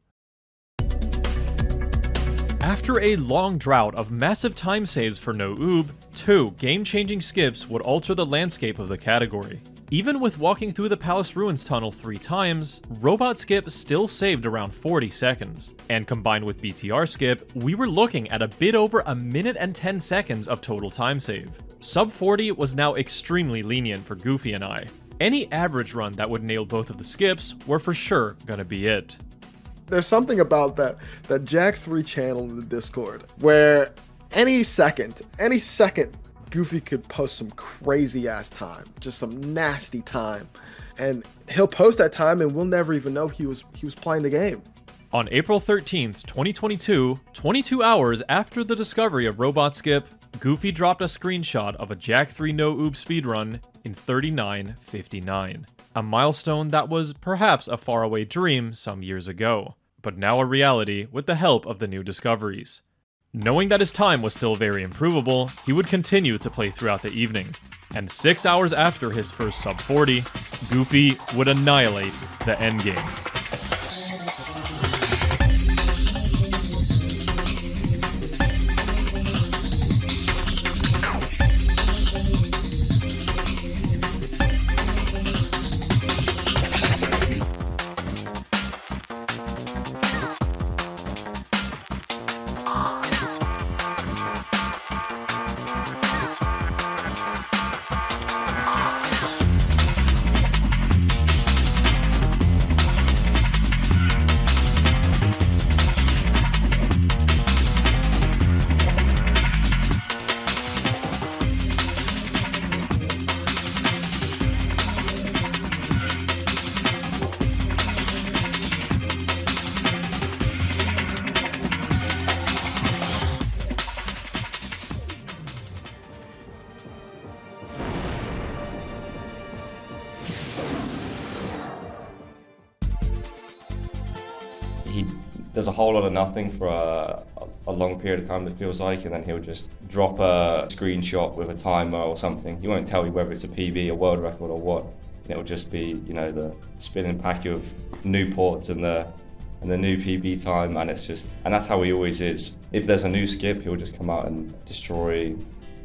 After a long drought of massive time saves for No Oob, 2 game-changing skips would alter the landscape of the category. Even with walking through the Palace Ruins tunnel 3 times, robot skip still saved around 40 seconds, and combined with BTR skip, we were looking at a bit over a minute and 10 seconds of total time save. Sub 40 was now extremely lenient for Goofy and I. Any average run that would nail both of the skips were for sure gonna be it. There's something about that Jack 3 channel in the Discord where any second Goofy could post some crazy ass time, just some nasty time, and he'll post that time and we'll never even know he was playing the game. On April 13th, 2022, 22 hours after the discovery of robot skip, Goofy dropped a screenshot of a Jack 3 No Oob speedrun in 39:59. A milestone that was perhaps a faraway dream some years ago. but now a reality with the help of the new discoveries. Knowing that his time was still very improvable, he would continue to play throughout the evening, and 6 hours after his first sub 40, Goofy would annihilate the endgame. He does a whole lot of nothing for a long period of time, it feels like, and then he'll just drop a screenshot with a timer or something. He won't tell you whether it's a PB, a world record, or what. It'll just be, you know, the spinning pack of new ports and the new PB time, and it's just, and that's how he always is. If there's a new skip, he'll just come out and destroy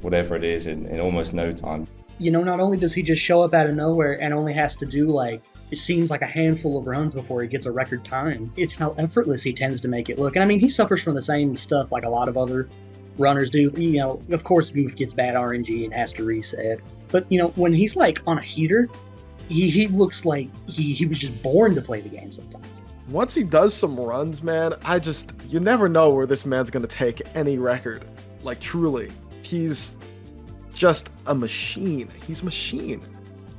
whatever it is in almost no time. You know, not only does he just show up out of nowhere and only has to do like, it seems like a handful of runs before he gets a record time, it's how effortless he tends to make it look. And I mean, he suffers from the same stuff like a lot of other runners do. You know, of course Goof gets bad RNG and has to reset. But, you know, when he's like on a heater, he looks like he was just born to play the game sometimes. Once he does some runs, man, you never know where this man's going to take any record. Like, truly. He's just a machine. He's a machine.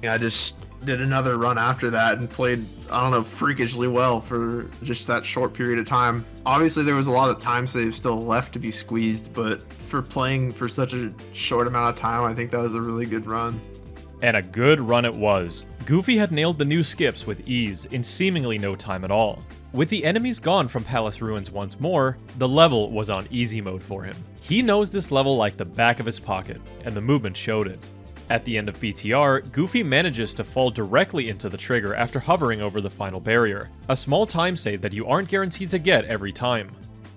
Yeah, I just did another run after that and played, I don't know, freakishly well for just that short period of time. Obviously, there was a lot of time save still left to be squeezed, but for playing for such a short amount of time, I think that was a really good run. And a good run it was. Goofy had nailed the new skips with ease in seemingly no time at all. With the enemies gone from Palace Ruins once more, the level was on easy mode for him. He knows this level like the back of his pocket, and the movement showed it. At the end of BTR, Goofy manages to fall directly into the trigger after hovering over the final barrier, a small time save that you aren't guaranteed to get every time.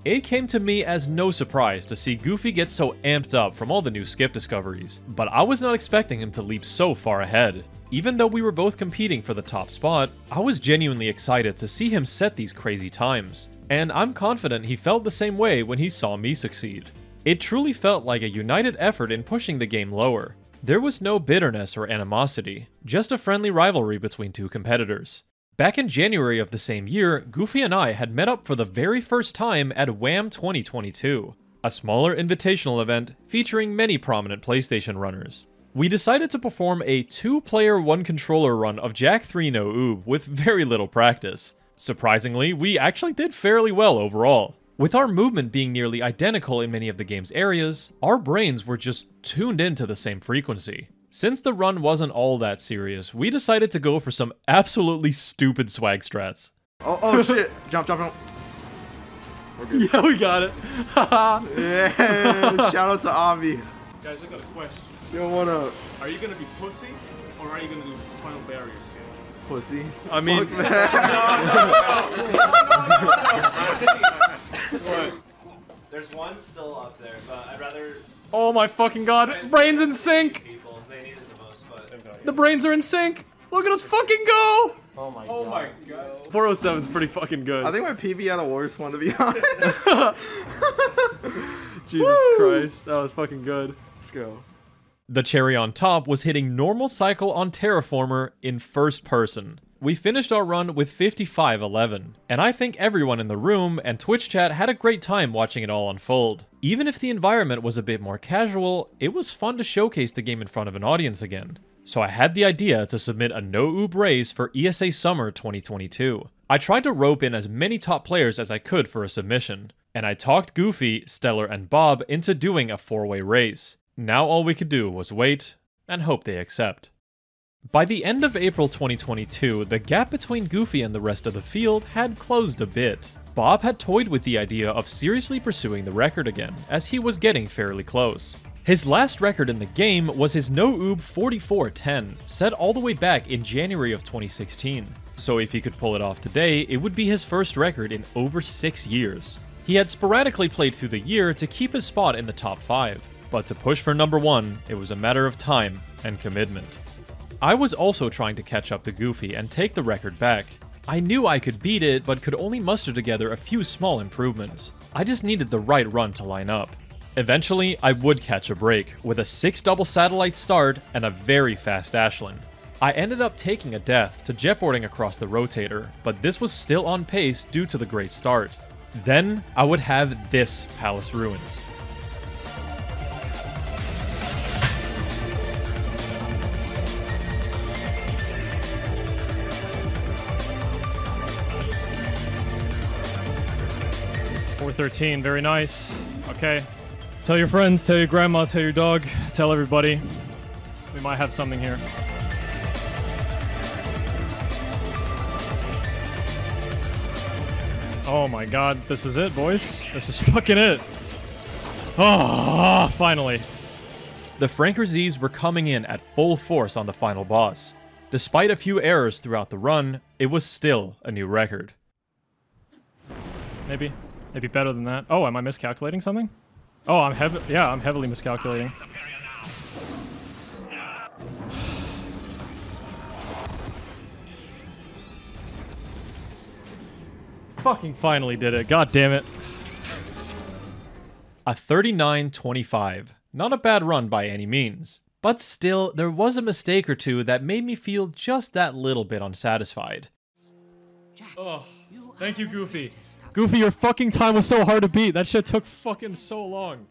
It came to me as no surprise to see Goofy get so amped up from all the new skip discoveries, but I was not expecting him to leap so far ahead. Even though we were both competing for the top spot, I was genuinely excited to see him set these crazy times, and I'm confident he felt the same way when he saw me succeed. It truly felt like a united effort in pushing the game lower. There was no bitterness or animosity, just a friendly rivalry between two competitors. Back in January of the same year, Goofy and I had met up for the very first time at WAM 2022, a smaller invitational event featuring many prominent PlayStation runners. We decided to perform a 2-player 1-controller run of Jak 3 No Oob with very little practice. Surprisingly, we actually did fairly well overall. With our movement being nearly identical in many of the game's areas, our brains were just tuned into the same frequency. Since the run wasn't all that serious, we decided to go for some absolutely stupid swag strats. Oh shit! Jump, jump, jump. Yeah, we got it. Yeah, shout out to Avi. Guys, I got a question. Yo, what up? Are you gonna be pussy, or are you gonna do final barrier scale? Pussy. I mean, What? There's one still up there, but I'd rather. Oh my fucking god! Brains in sync. People, they need it the most, but The brains are in sync. Look at us fucking go! Oh my god. 407's pretty fucking good. I think my PB had a worse one, to be honest. Jesus Christ, that was fucking good. Let's go. The cherry on top was hitting normal cycle on Terraformer in first person. We finished our run with 55-11, and I think everyone in the room and Twitch chat had a great time watching it all unfold. Even if the environment was a bit more casual, it was fun to showcase the game in front of an audience again. So I had the idea to submit a no-oob raise for ESA Summer 2022. I tried to rope in as many top players as I could for a submission, and I talked Goofy, Stellar, and Bob into doing a 4-way race. Now all we could do was wait and hope they accept. By the end of April 2022, the gap between Goofy and the rest of the field had closed a bit. Bob had toyed with the idea of seriously pursuing the record again, as he was getting fairly close. His last record in the game was his no-oob 4410, set all the way back in January of 2016. So if he could pull it off today, it would be his first record in over 6 years. He had sporadically played through the year to keep his spot in the top 5, but to push for number 1, it was a matter of time and commitment. I was also trying to catch up to Goofy and take the record back. I knew I could beat it, but could only muster together a few small improvements. I just needed the right run to line up. Eventually, I would catch a break, with a 6 double satellite start and a very fast Ashland. I ended up taking a death to jetboarding across the rotator, but this was still on pace due to the great start. Then, I would have this Palace Ruins. .413, very nice. Okay. Tell your friends, tell your grandma, tell your dog, tell everybody. We might have something here. Oh my god, this is it, boys. This is fucking it. Oh, finally. The Frankerz's were coming in at full force on the final boss. Despite a few errors throughout the run, it was still a new record. Maybe better than that. Oh, am I miscalculating something? Oh, I'm heavily miscalculating. Fucking finally did it. God damn it. A 39-25. Not a bad run by any means. But still, there was a mistake or two that made me feel just that little bit unsatisfied. Oh, thank you, Goofy. Goofy, your fucking time was so hard to beat. That shit took fucking so long.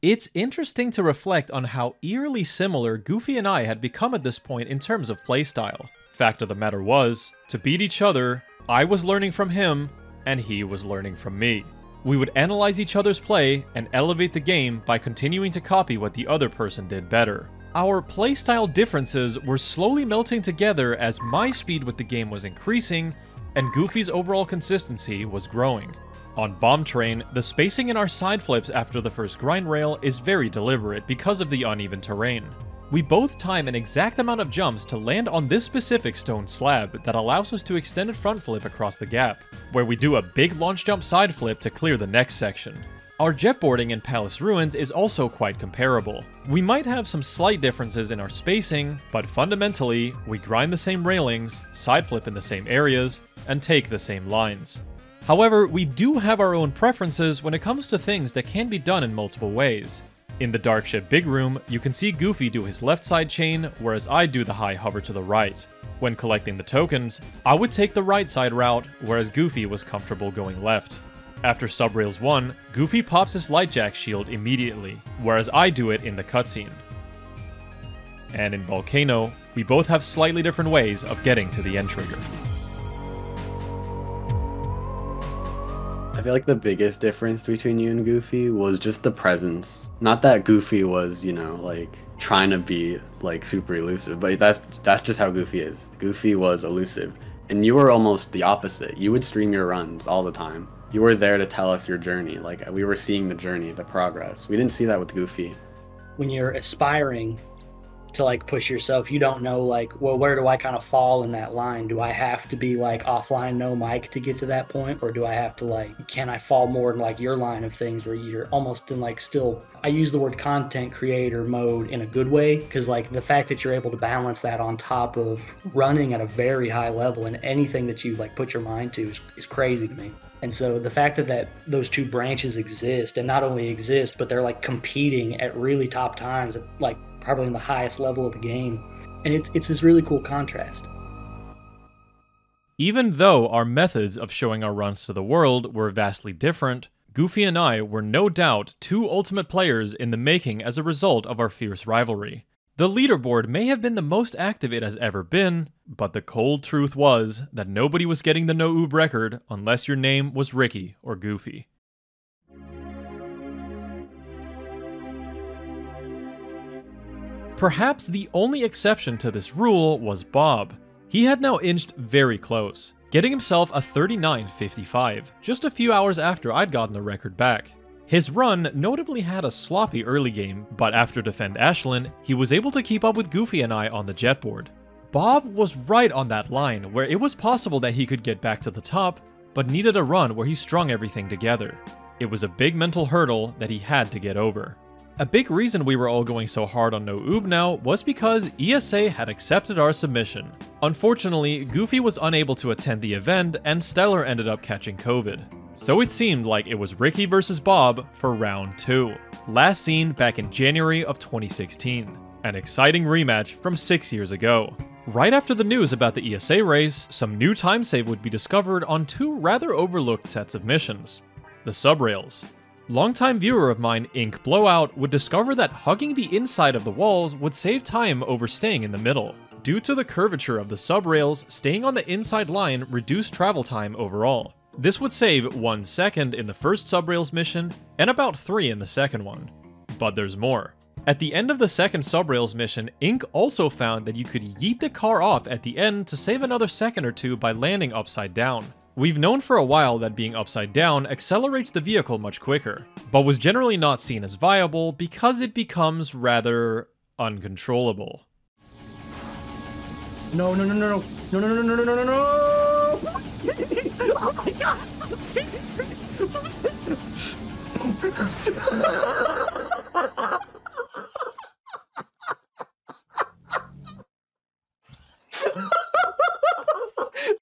It's interesting to reflect on how eerily similar Goofy and I had become at this point in terms of playstyle. Fact of the matter was, to beat each other, I was learning from him, and he was learning from me. We would analyze each other's play and elevate the game by continuing to copy what the other person did better. Our playstyle differences were slowly melting together as my speed with the game was increasing, and Goofy's overall consistency was growing. On Bomb Train, the spacing in our side flips after the first grind rail is very deliberate because of the uneven terrain. We both time an exact amount of jumps to land on this specific stone slab that allows us to extend a front flip across the gap, where we do a big launch jump side flip to clear the next section. Our jetboarding in Palace Ruins is also quite comparable. We might have some slight differences in our spacing, but fundamentally, we grind the same railings, side flip in the same areas, and take the same lines. However, we do have our own preferences when it comes to things that can be done in multiple ways. In the Dark Ship Big Room, you can see Goofy do his left side chain, whereas I do the high hover to the right. When collecting the tokens, I would take the right side route, whereas Goofy was comfortable going left. After Subrails 1, Goofy pops his Lightjack shield immediately, whereas I do it in the cutscene. And in Volcano, we both have slightly different ways of getting to the end trigger. I feel like the biggest difference between you and Goofy was just the presence. Not that Goofy was, you know, like trying to be like super elusive, but that's just how Goofy is. Goofy was elusive, and you were almost the opposite. You would stream your runs all the time. You were there to tell us your journey. Like, we were seeing the journey, the progress. We didn't see that with Goofy. When you're aspiring to like push yourself, you don't know like, well, where do I kind of fall in that line? Do I have to be like offline no mic to get to that point, or do I have to like, can I fall more in like your line of things where you're almost in like still, I use the word content creator mode in a good way, because like the fact that you're able to balance that on top of running at a very high level and anything that you like put your mind to is crazy to me. And so the fact that those two branches exist, and not only exist, but they're like competing at really top times, at like probably in the highest level of the game. And it's this really cool contrast. Even though our methods of showing our runs to the world were vastly different, Goofy and I were no doubt two ultimate players in the making as a result of our fierce rivalry. The leaderboard may have been the most active it has ever been, but the cold truth was that nobody was getting the no-oob record unless your name was Ricky or Goofy. Perhaps the only exception to this rule was Bob. He had now inched very close, getting himself a 39.55, just a few hours after I'd gotten the record back. His run notably had a sloppy early game, but after Defend Ashland, he was able to keep up with Goofy and I on the jetboard. Bob was right on that line, where it was possible that he could get back to the top, but needed a run where he strung everything together. It was a big mental hurdle that he had to get over. A big reason we were all going so hard on No Oob now was because ESA had accepted our submission. Unfortunately, Goofy was unable to attend the event and Stellar ended up catching COVID. So it seemed like it was Ricky versus Bob for round 2. Last seen back in January of 2016. An exciting rematch from 6 years ago. Right after the news about the ESA race, some new time save would be discovered on 2 rather overlooked sets of missions. The subrails. Longtime viewer of mine, Ink Blowout, would discover that hugging the inside of the walls would save time over staying in the middle. Due to the curvature of the subrails, staying on the inside line reduced travel time overall. This would save 1 second in the first subrails mission, and about 3 in the second one. But there's more. At the end of the second subrails mission, Ink also found that you could yeet the car off at the end to save another second or 2 by landing upside down. We've known for a while that being upside down accelerates the vehicle much quicker, but was generally not seen as viable because it becomes rather uncontrollable. No, no, no, no, no, no, no, no, no, no, no, no! Oh my god!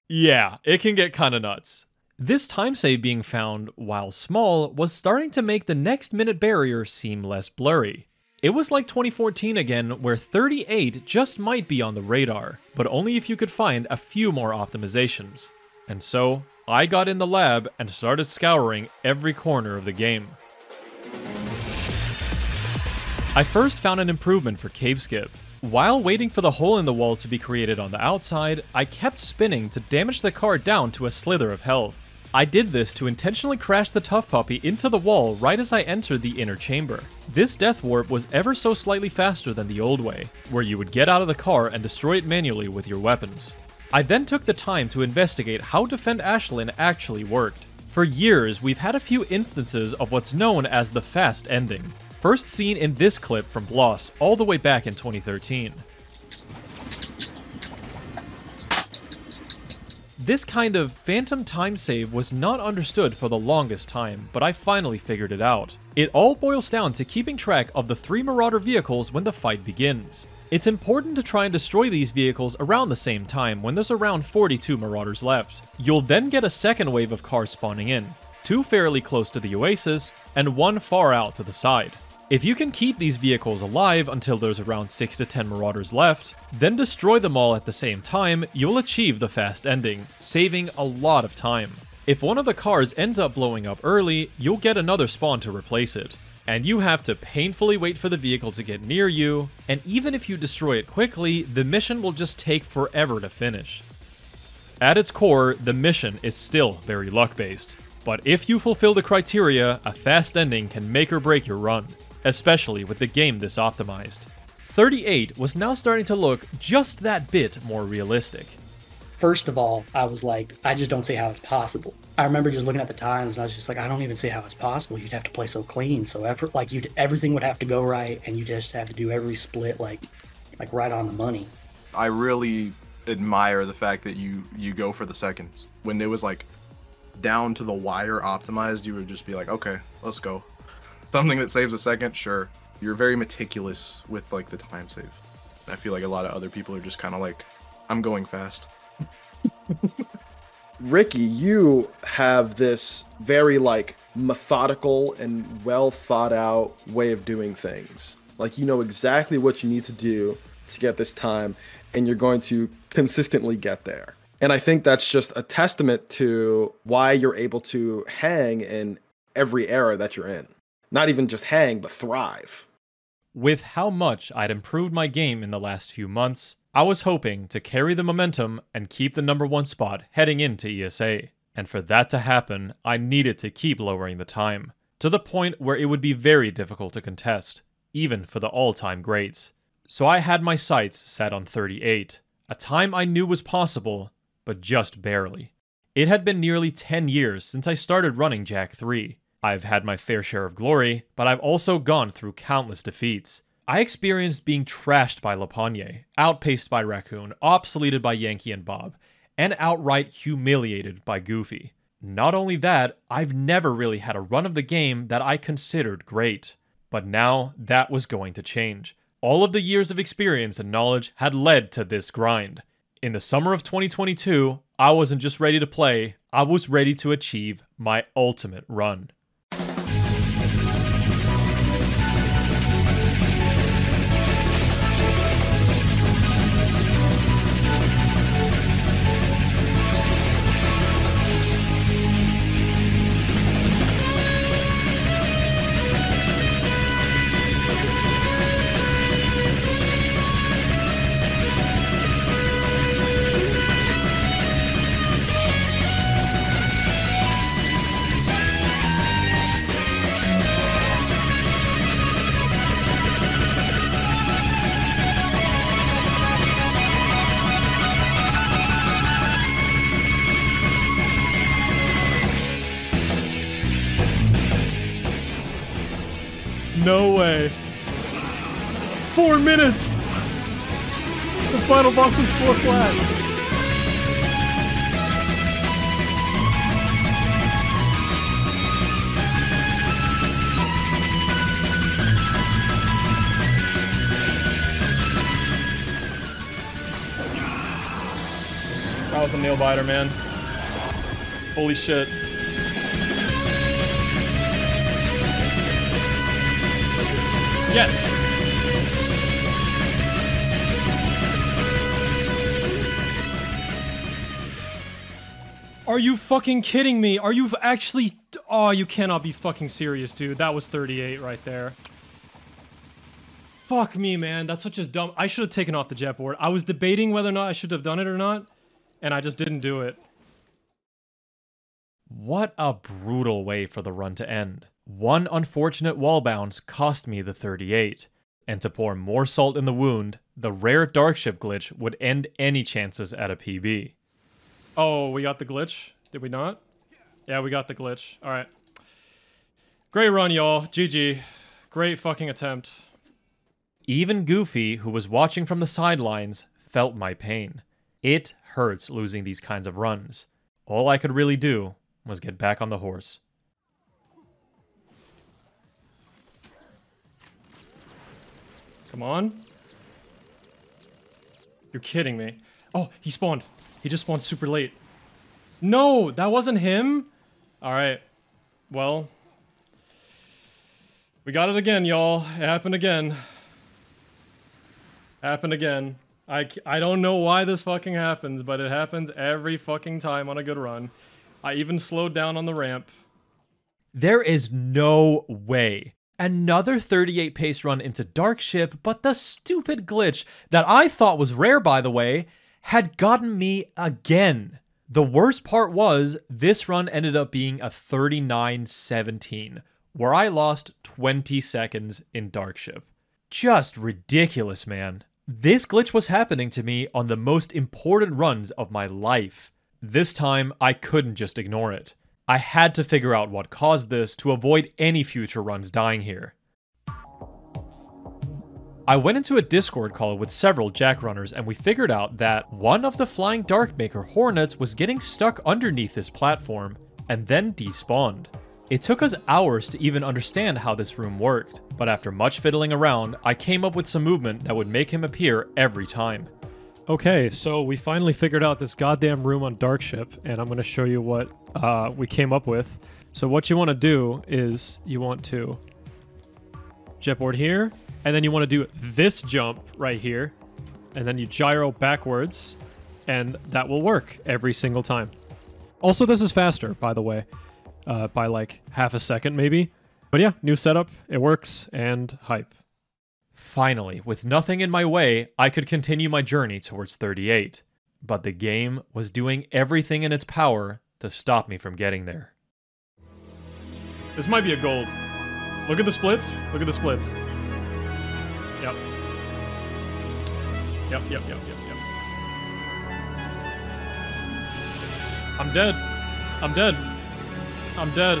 Yeah, it can get kinda nuts. This time save being found, while small, was starting to make the next minute barrier seem less blurry. It was like 2014 again, where 38 just might be on the radar, but only if you could find a few more optimizations. And so, I got in the lab and started scouring every corner of the game. I first found an improvement for cave skip. While waiting for the hole in the wall to be created on the outside, I kept spinning to damage the car down to a slither of health. I did this to intentionally crash the Tough Puppy into the wall right as I entered the inner chamber. This death warp was ever so slightly faster than the old way, where you would get out of the car and destroy it manually with your weapons. I then took the time to investigate how Defend Ashland actually worked. For years, we've had a few instances of what's known as the fast ending. First seen in this clip from Lost all the way back in 2013. This kind of phantom time save was not understood for the longest time, but I finally figured it out. It all boils down to keeping track of the 3 Marauder vehicles when the fight begins. It's important to try and destroy these vehicles around the same time when there's around 42 Marauders left. You'll then get a second wave of cars spawning in, 2 fairly close to the Oasis, and 1 far out to the side. If you can keep these vehicles alive until there's around 6 to 10 Marauders left, then destroy them all at the same time, you'll achieve the fast ending, saving a lot of time. If one of the cars ends up blowing up early, you'll get another spawn to replace it. And you have to painfully wait for the vehicle to get near you, and even if you destroy it quickly, the mission will just take forever to finish. At its core, the mission is still very luck-based. But if you fulfill the criteria, a fast ending can make or break your run. Especially with the game this optimized. 38 was now starting to look just that bit more realistic. First of all, I was like, I just don't see how it's possible. I remember just looking at the times and I was just like, I don't even see how it's possible. You'd have to play so clean, so everything would have to go right, and you just have to do every split like right on the money. I really admire the fact that you go for the seconds. When it was like down to the wire optimized, you would just be like, okay, let's go. Something that saves a second, sure. You're very meticulous with like the time save. I feel like a lot of other people are just kind of like, I'm going fast. Ricky, you have this very like methodical and well thought out way of doing things. Like, you know exactly what you need to do to get this time, and you're going to consistently get there. And I think that's just a testament to why you're able to hang in every era that you're in. Not even just hang, but thrive. With how much I'd improved my game in the last few months, I was hoping to carry the momentum and keep the #1 spot heading into ESA. And for that to happen, I needed to keep lowering the time, to the point where it would be very difficult to contest, even for the all-time greats. So I had my sights set on 38, a time I knew was possible, but just barely. It had been nearly 10 years since I started running Jak 3. I've had my fair share of glory, but I've also gone through countless defeats. I experienced being trashed by Lapagna, outpaced by Raccoon, obsoleted by Yankee and Bob, and outright humiliated by Goofy. Not only that, I've never really had a run of the game that I considered great. But now, that was going to change. All of the years of experience and knowledge had led to this grind. In the summer of 2022, I wasn't just ready to play, I was ready to achieve my ultimate run. No way. 4 minutes! The final boss was 4 flat. That was a nail biter, man. Holy shit. Yes! Are you fucking kidding me? Are you actually... Oh, you cannot be fucking serious, dude. That was 38 right there. Fuck me, man. That's such a dumb... I should have taken off the jet board. I was debating whether or not I should have done it or not, and I just didn't do it. What a brutal way for the run to end. One unfortunate wall bounce cost me the 38. And to pour more salt in the wound, the rare Darkship glitch would end any chances at a PB. Oh, we got the glitch? Did we not? Yeah, we got the glitch. Alright. Great run, y'all. GG. Great fucking attempt. Even Goofy, who was watching from the sidelines, felt my pain. It hurts losing these kinds of runs. All I could really do was get back on the horse. Come on. You're kidding me. Oh, he spawned. He just spawned super late. No, that wasn't him? Alright. Well. We got it again, y'all. It happened again. Happened again. I don't know why this fucking happens, but it happens every fucking time on a good run. I even slowed down on the ramp. There is no way. Another 38 pace run into Darkship, but the stupid glitch that I thought was rare, by the way, had gotten me again. The worst part was, this run ended up being a 39-17, where I lost 20 seconds in Darkship. Just ridiculous, man. This glitch was happening to me on the most important runs of my life. This time, I couldn't just ignore it. I had to figure out what caused this to avoid any future runs dying here. I went into a Discord call with several Jak runners and we figured out that one of the Flying Darkmaker Hornets was getting stuck underneath this platform and then despawned. It took us hours to even understand how this room worked, but after much fiddling around, I came up with some movement that would make him appear every time. Okay, so we finally figured out this goddamn room on Darkship, and I'm going to show you what we came up with. So what you want to do is you want to jetboard here, and then you want to do this jump right here, and then you gyro backwards, and that will work every single time. Also, this is faster, by the way, by like half a second maybe. But yeah, new setup, it works, and hype. Finally, with nothing in my way, I could continue my journey towards 38. But the game was doing everything in its power to stop me from getting there. This might be a gold. Look at the splits. Look at the splits. Yep. Yep. I'm dead. I'm dead. I'm dead.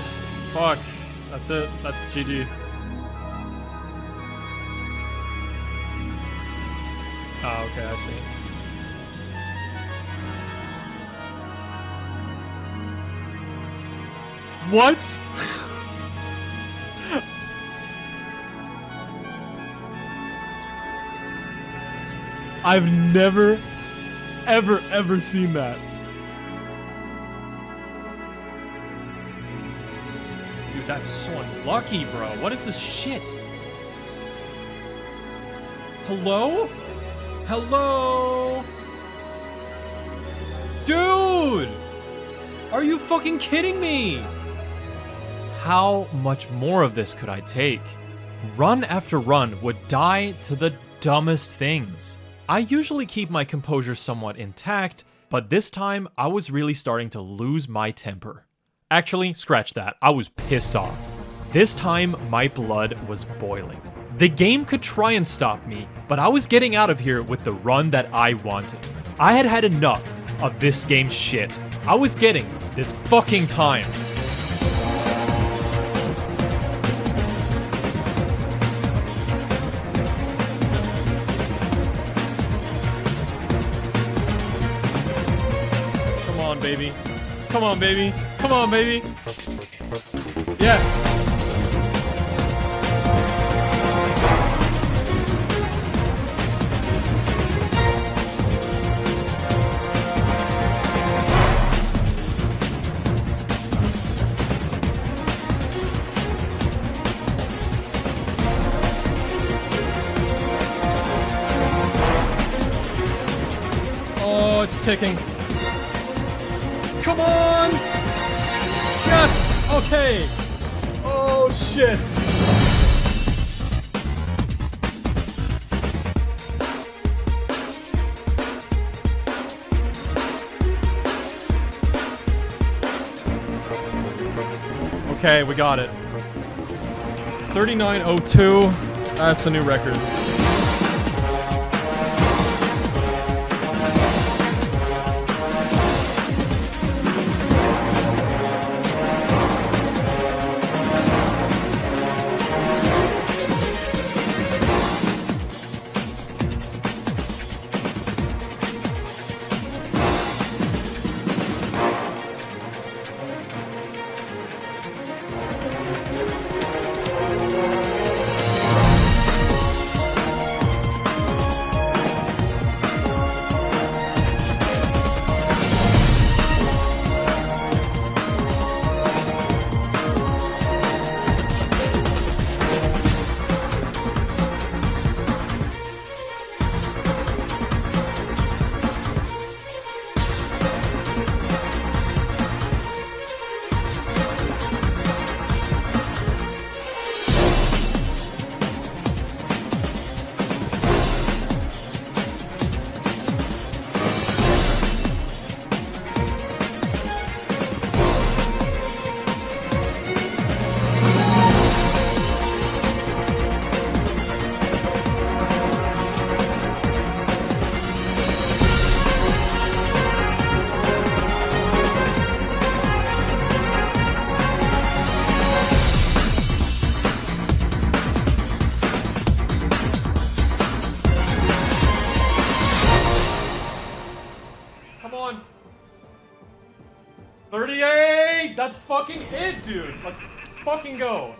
Fuck. That's it. That's GG. Oh, okay, I see. What? I've never, ever seen that. Dude, that's so unlucky, bro. What is this shit? Hello? Hello? Dude! Are you fucking kidding me? How much more of this could I take? Run after run would die to the dumbest things. I usually keep my composure somewhat intact, but this time I was really starting to lose my temper. Actually, scratch that. I was pissed off. This time, my blood was boiling. The game could try and stop me, but I was getting out of here with the run that I wanted. I had had enough of this game's shit. I was getting this fucking time. Come on, baby. Come on, baby. Come on, baby. Yes. Oh, it's ticking. Come on! Yes! Okay! Oh, shit! Okay, we got it. 39:02. That's a new record. Come on. 38! That's fucking it, dude. Let's fucking go.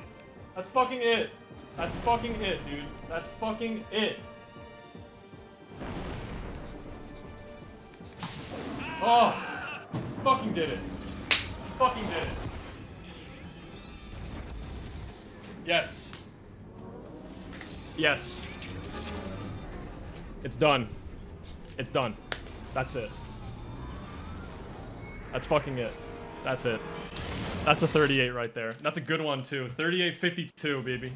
That's fucking it. That's fucking it, dude. That's fucking it. Oh, fucking did it. Fucking did it. Yes. Yes. It's done. It's done. That's it. That's fucking it. That's it. That's a 38 right there. That's a good one too. 38-52, baby.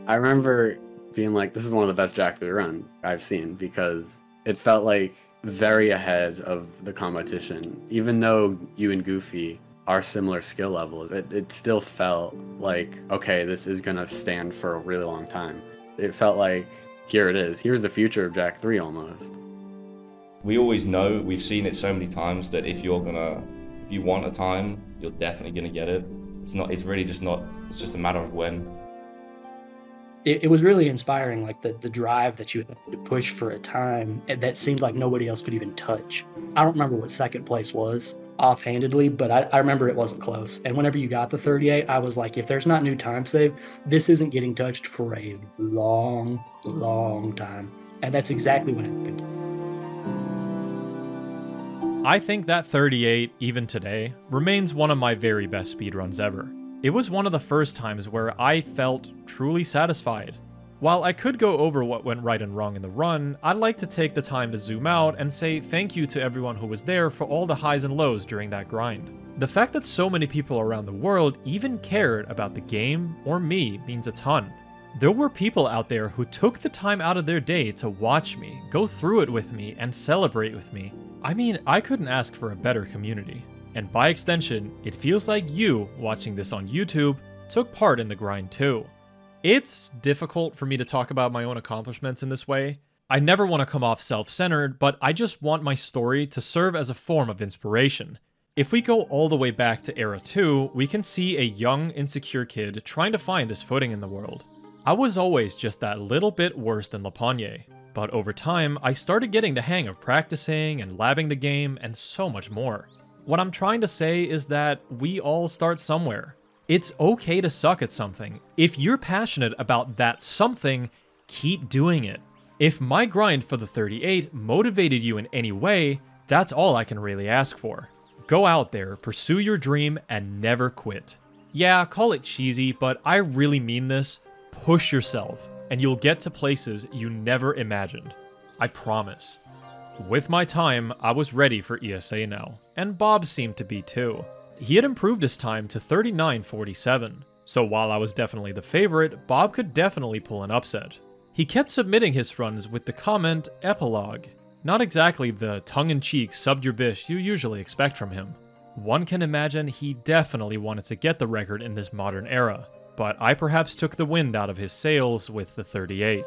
I remember being like, this is one of the best Jack 3 runs I've seen because it felt like very ahead of the competition. Even though you and Goofy are similar skill levels, it still felt like, okay, this is gonna stand for a really long time. it felt like, here it is. Here's the future of Jak 3 almost. We always know, we've seen it so many times, that if you want a time, you're definitely gonna get it. It's really just not, it's just a matter of when. It was really inspiring, like the drive that you had to push for a time that seemed like nobody else could even touch. I don't remember what second place was offhandedly, but I remember it wasn't close. And whenever you got the 38, I was like, if there's not new time save, this isn't getting touched for a long, long time. And that's exactly what happened. I think that 38, even today, remains one of my very best speedruns ever. It was one of the first times where I felt truly satisfied. While I could go over what went right and wrong in the run, I'd like to take the time to zoom out and say thank you to everyone who was there for all the highs and lows during that grind. The fact that so many people around the world even cared about the game or me means a ton. There were people out there who took the time out of their day to watch me, go through it with me, and celebrate with me. I mean, I couldn't ask for a better community. And by extension, it feels like you, watching this on YouTube, took part in the grind too. It's difficult for me to talk about my own accomplishments in this way. I never want to come off self-centered, but I just want my story to serve as a form of inspiration. If we go all the way back to Era 2, we can see a young, insecure kid trying to find his footing in the world. I was always just that little bit worse than Lapagné, but over time, I started getting the hang of practicing and labbing the game and so much more. What I'm trying to say is that we all start somewhere. It's okay to suck at something. If you're passionate about that something, keep doing it. If my grind for the 38 motivated you in any way, that's all I can really ask for. Go out there, pursue your dream, and never quit. Yeah, call it cheesy, but I really mean this. Push yourself, and you'll get to places you never imagined. I promise. With my time, I was ready for ESA now, and Bob seemed to be too. He had improved his time to 39:47, so while I was definitely the favorite, Bob could definitely pull an upset. He kept submitting his runs with the comment, epilogue. Not exactly the tongue-in-cheek subbed your bish you usually expect from him. One can imagine he definitely wanted to get the record in this modern era, but I perhaps took the wind out of his sails with the 38.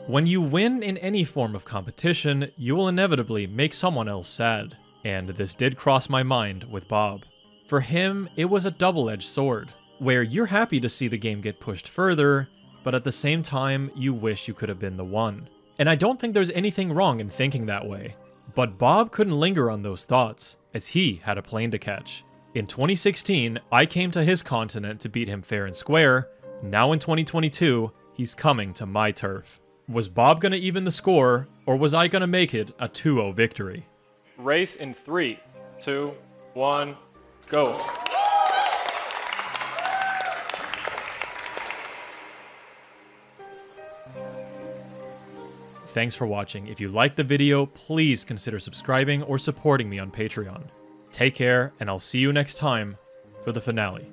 When you win in any form of competition, you will inevitably make someone else sad, and this did cross my mind with Bob. For him, it was a double-edged sword, where you're happy to see the game get pushed further, but at the same time, you wish you could have been the one. And I don't think there's anything wrong in thinking that way. But Bob couldn't linger on those thoughts, as he had a plane to catch. In 2016, I came to his continent to beat him fair and square. Now in 2022, he's coming to my turf. Was Bob gonna even the score, or was I gonna make it a 2-0 victory? Race in 3, 2, 1, go. Thanks for watching. If you liked the video, please consider subscribing or supporting me on Patreon. Take care, and I'll see you next time for the finale,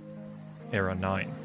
Era 9.